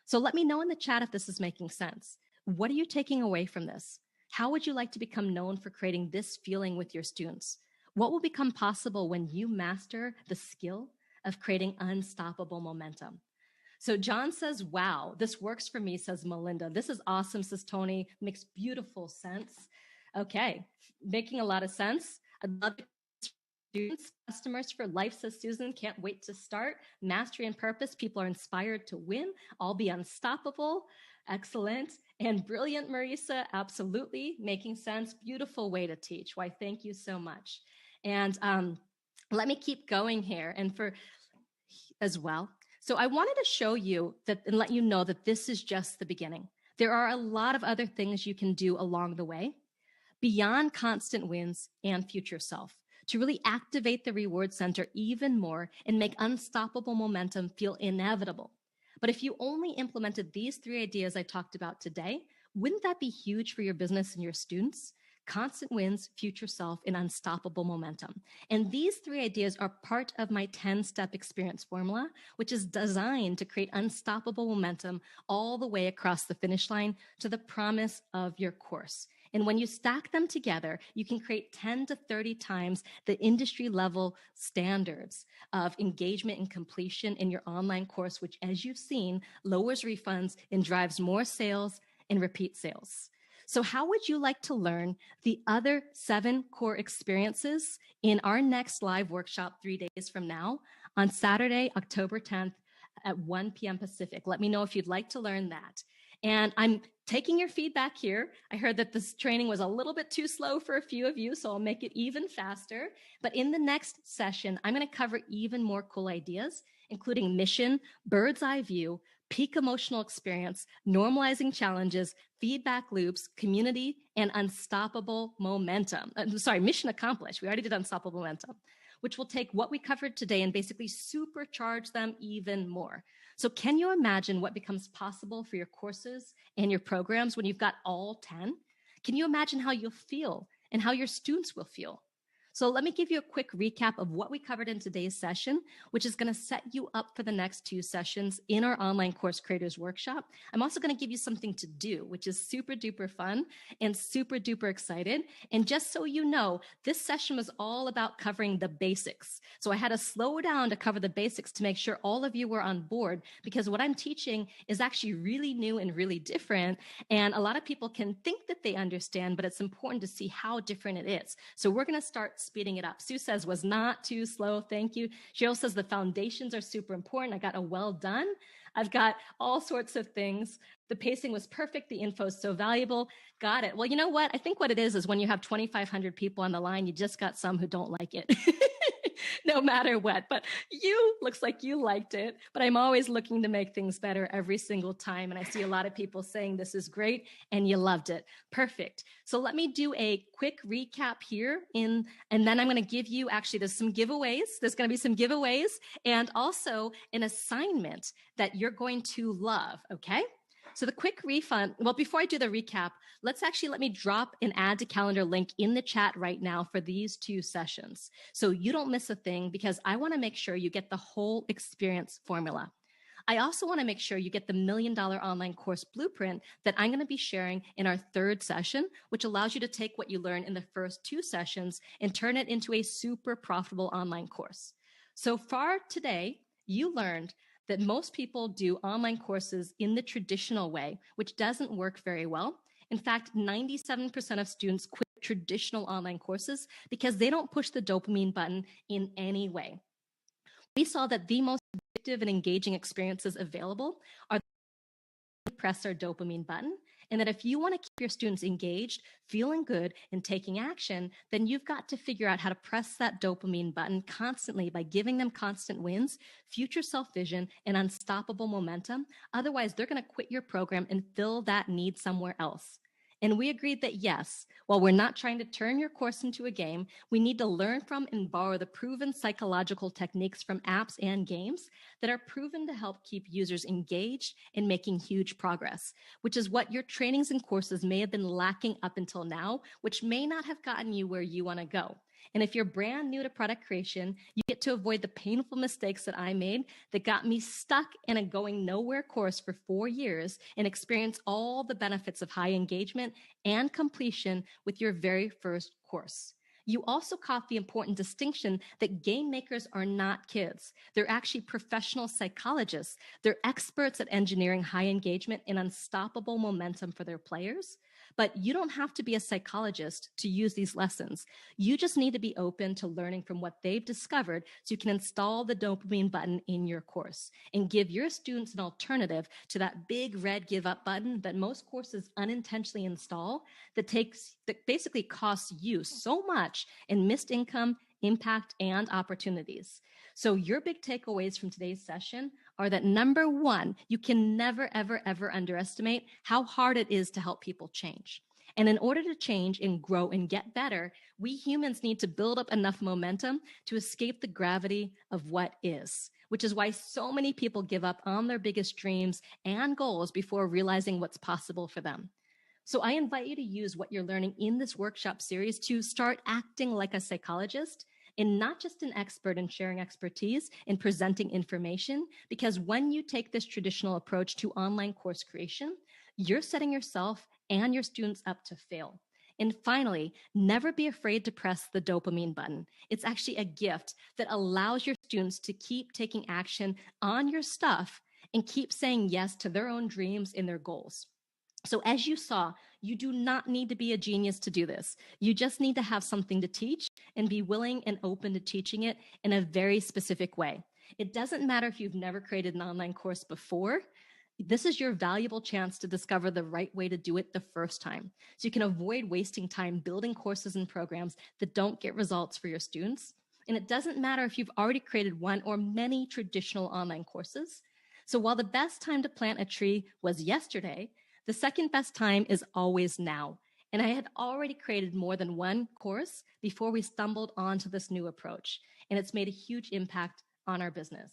Speaker 1: So let me know in the chat if this is making sense. What are you taking away from this? How would you like to become known for creating this feeling with your students? What will become possible when you master the skill of creating unstoppable momentum? So John says, wow, this works for me, says Melinda. This is awesome, says Tony. Makes beautiful sense. Okay, making a lot of sense. I'd love to students, customers for life, says Susan. Can't wait to start. Mastery and purpose. People are inspired to win. I'll be unstoppable. Excellent. And brilliant, Marisa. Absolutely. Making sense. Beautiful way to teach. Why, thank you so much. And let me keep going here. And for as well. So I wanted to show you that and let you know that this is just the beginning. There are a lot of other things you can do along the way beyond constant wins and future self to really activate the reward center even more and make unstoppable momentum feel inevitable. But if you only implemented these 3 ideas I talked about today, wouldn't that be huge for your business and your students? Constant wins, future self, and unstoppable momentum. And these 3 ideas are part of my 10-step experience formula, which is designed to create unstoppable momentum all the way across the finish line to the promise of your course. And when you stack them together, you can create 10 to 30 times the industry level standards of engagement and completion in your online course, which, as you've seen, lowers refunds and drives more sales and repeat sales. So how would you like to learn the other 7 core experiences in our next live workshop 3 days from now on Saturday, October 10th at 1 p.m. Pacific? Let me know if you'd like to learn that. And I'm taking your feedback here. I heard that this training was a little bit too slow for a few of you, so I'll make it even faster. But in the next session, I'm going to cover even more cool ideas, including mission, bird's eye view, peak emotional experience, normalizing challenges, feedback loops, community, and unstoppable momentum. Mission accomplished. We already did unstoppable momentum, which will take what we covered today and basically supercharge them even more. So can you imagine what becomes possible for your courses and your programs when you've got all 10? Can you imagine how you'll feel and how your students will feel? So let me give you a quick recap of what we covered in today's session, which is going to set you up for the next 2 sessions in our online course creators workshop. I'm also going to give you something to do, which is super duper fun and super duper excited. And just so you know, this session was all about covering the basics. So I had to slow down to cover the basics to make sure all of you were on board, because what I'm teaching is actually really new and really different. And a lot of people can think that they understand, but it's important to see how different it is. So we're going to start speeding it up. Sue says was not too slow. Thank you. Cheryl says the foundations are super important. I got a well done. I've got all sorts of things. The pacing was perfect. The info is so valuable. Got it. Well, you know what? I think what it is when you have 2,500 people on the line, you just got some who don't like it. No matter what, but looks like you liked it, but I'm always looking to make things better every single time. And I see a lot of people saying this is great and you loved it. Perfect. So let me do a quick recap here and then I'm going to give you, actually, there's some giveaways. There's going to be some giveaways and also an assignment that you're going to love. Okay. So the quick refund, well, before I do the recap, let me drop an add to calendar link in the chat right now for these 2 sessions. So you don't miss a thing, because I want to make sure you get the whole experience formula. I also want to make sure you get the $1 Million Online Course Blueprint that I'm going to be sharing in our 3rd session, which allows you to take what you learn in the first 2 sessions and turn it into a super profitable online course. So far today, you learned that most people do online courses in the traditional way, which doesn't work very well. In fact, 97% of students quit traditional online courses because they don't push the dopamine button in any way. We saw that the most addictive and engaging experiences available are press our dopamine button, and that if you want to keep your students engaged, feeling good, and taking action, then you've got to figure out how to press that dopamine button constantly by giving them constant wins, future self-vision, and unstoppable momentum. Otherwise, they're going to quit your program and fill that need somewhere else. And we agreed that yes, while we're not trying to turn your course into a game, we need to learn from and borrow the proven psychological techniques from apps and games that are proven to help keep users engaged and making huge progress, which is what your trainings and courses may have been lacking up until now, which may not have gotten you where you want to go. And if you're brand new to product creation, you get to avoid the painful mistakes that I made that got me stuck in a going nowhere course for 4 years and experience all the benefits of high engagement and completion with your very first course. You also caught the important distinction that game makers are not kids. They're actually professional psychologists. They're experts at engineering high engagement and unstoppable momentum for their players. But you don't have to be a psychologist to use these lessons. You just need to be open to learning from what they've discovered so you can install the dopamine button in your course and give your students an alternative to that big red give up button that most courses unintentionally install that basically costs you so much in missed income, impact, and opportunities. So your big takeaways from today's session are that number 1, you can never, ever, ever underestimate how hard it is to help people change. And in order to change and grow and get better, we humans need to build up enough momentum to escape the gravity of what is, which is why so many people give up on their biggest dreams and goals before realizing what's possible for them. So I invite you to use what you're learning in this workshop series to start acting like a psychologist and not just an expert in sharing expertise and presenting information, because when you take this traditional approach to online course creation, you're setting yourself and your students up to fail. And finally, never be afraid to press the dopamine button. It's actually a gift that allows your students to keep taking action on your stuff and keep saying yes to their own dreams and their goals. So as you saw, you do not need to be a genius to do this. You just need to have something to teach and be willing and open to teaching it in a very specific way. It doesn't matter if you've never created an online course before. This is your valuable chance to discover the right way to do it the first time. So you can avoid wasting time building courses and programs that don't get results for your students. And it doesn't matter if you've already created one or many traditional online courses. So while the best time to plant a tree was yesterday, the second best time is always now. And I had already created more than one course before we stumbled onto this new approach. And it's made a huge impact on our business.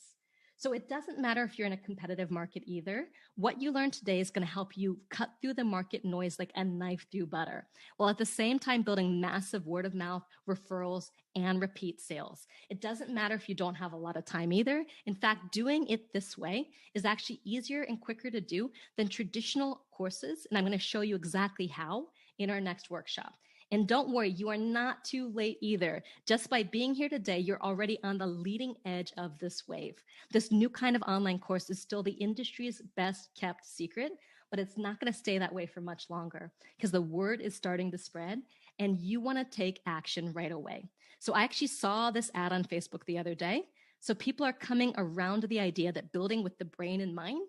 Speaker 1: So it doesn't matter if you're in a competitive market either. What you learn today is going to help you cut through the market noise like a knife through butter, while at the same time building massive word of mouth, referrals, and repeat sales. It doesn't matter if you don't have a lot of time either. In fact, doing it this way is actually easier and quicker to do than traditional courses. And I'm going to show you exactly how in our next workshop. And don't worry, you are not too late either. Just by being here today, you're already on the leading edge of this wave. This new kind of online course is still the industry's best kept secret, but it's not going to stay that way for much longer because the word is starting to spread and you want to take action right away. So I actually saw this ad on Facebook the other day. So people are coming around to the idea that building with the brain in mind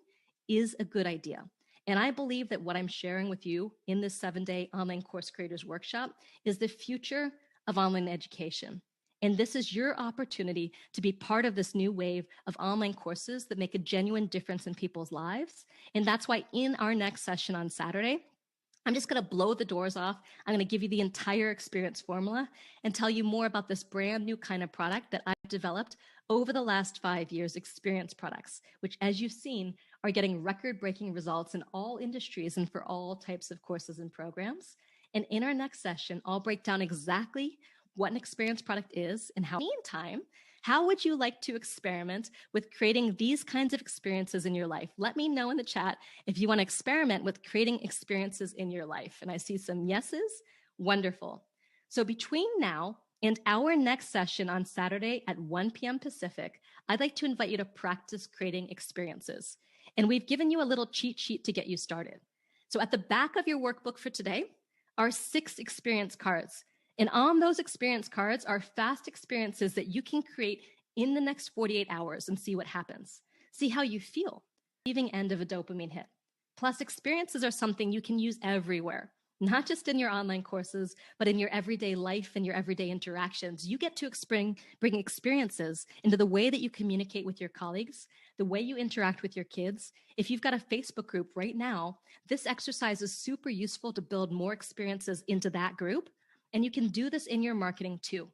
Speaker 1: is a good idea. And I believe that what I'm sharing with you in this 7-day online course creators workshop is the future of online education. And this is your opportunity to be part of this new wave of online courses that make a genuine difference in people's lives. And that's why in our next session on Saturday, I'm just going to blow the doors off. I'm going to give you the entire experience formula and tell you more about this brand new kind of product that I've developed over the last 5 years, experience products, which, as you've seen, are getting record-breaking results in all industries and for all types of courses and programs. And in our next session, I'll break down exactly what an experience product is and how. Meantime, how would you like to experiment with creating these kinds of experiences in your life? Let me know in the chat if you want to experiment with creating experiences in your life. And I see some yeses. Wonderful. So between now and our next session on Saturday at 1 p.m. Pacific, I'd like to invite you to practice creating experiences. And we've given you a little cheat sheet to get you started. So at the back of your workbook for today are 6 experience cards. And on those experience cards are fast experiences that you can create in the next 48 hours and see what happens. See how you feel. Receiving end of a dopamine hit. Plus, experiences are something you can use everywhere, not just in your online courses, but in your everyday life and your everyday interactions. You get to bring experiences into the way that you communicate with your colleagues, the way you interact with your kids. If you've got a Facebook group right now, this exercise is super useful to build more experiences into that group. And you can do this in your marketing too.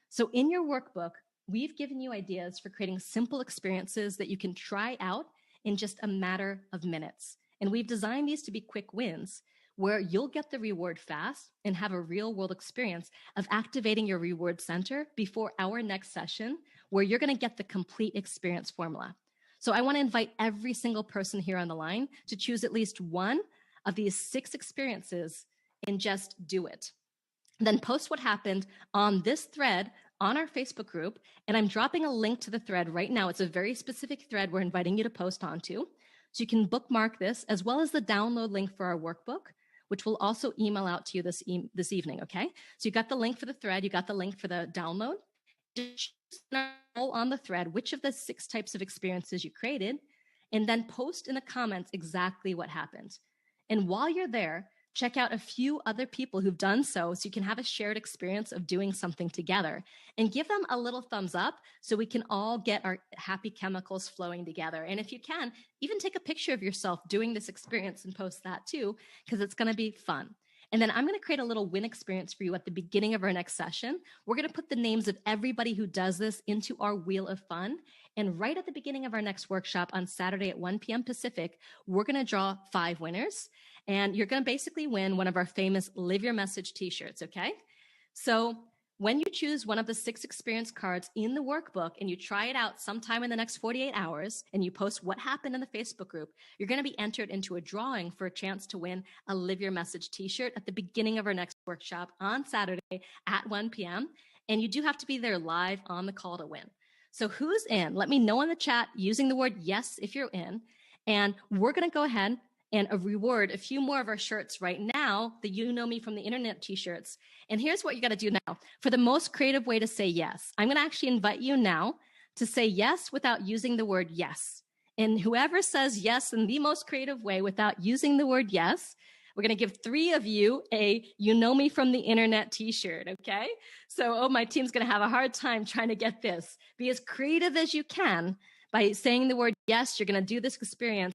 Speaker 1: So in your workbook, we've given you ideas for creating simple experiences that you can try out in just a matter of minutes. And we've designed these to be quick wins where you'll get the reward fast and have a real world experience of activating your reward center before our next session, where you're going to get the complete experience formula. So I want to invite every single person here on the line to choose at least one of these 6 experiences and just do it. Then post what happened on this thread on our Facebook group. And I'm dropping a link to the thread right now. It's a very specific thread we're inviting you to post onto. So you can bookmark this as well as the download link for our workbook, which will also email out to you this evening, okay? So you got the link for the thread. You got the link for the download. Just on the thread which of the 6 types of experiences you created, and then post in the comments exactly what happened. And while you're there, check out a few other people who've done so you can have a shared experience of doing something together and give them a little thumbs up so we can all get our happy chemicals flowing together. And if you can, even take a picture of yourself doing this experience and post that too, because it's going to be fun. And then I'm going to create a little win experience for you at the beginning of our next session. We're going to put the names of everybody who does this into our wheel of fun. And right at the beginning of our next workshop on Saturday at 1 p.m. Pacific, we're going to draw 5 winners. And you're going to basically win one of our famous Live Your Message t-shirts, okay? So when you choose one of the 6 experience cards in the workbook and you try it out sometime in the next 48 hours and you post what happened in the Facebook group, you're going to be entered into a drawing for a chance to win a Live Your Message t-shirt at the beginning of our next workshop on Saturday at 1 p.m. And you do have to be there live on the call to win. So who's in? Let me know in the chat using the word yes if you're in. And we're going to go ahead and reward a few more of our shirts right now, the You Know Me from the Internet t-shirts. And here's what you got to do now. For the most creative way to say yes, I'm going to actually invite you now to say yes without using the word yes. And whoever says yes in the most creative way without using the word yes, we're going to give 3 of you a "You Know Me from the Internet" t-shirt, okay? So, my team's going to have a hard time trying to get this. Be as creative as you can by saying the word yes. You're going to do this experience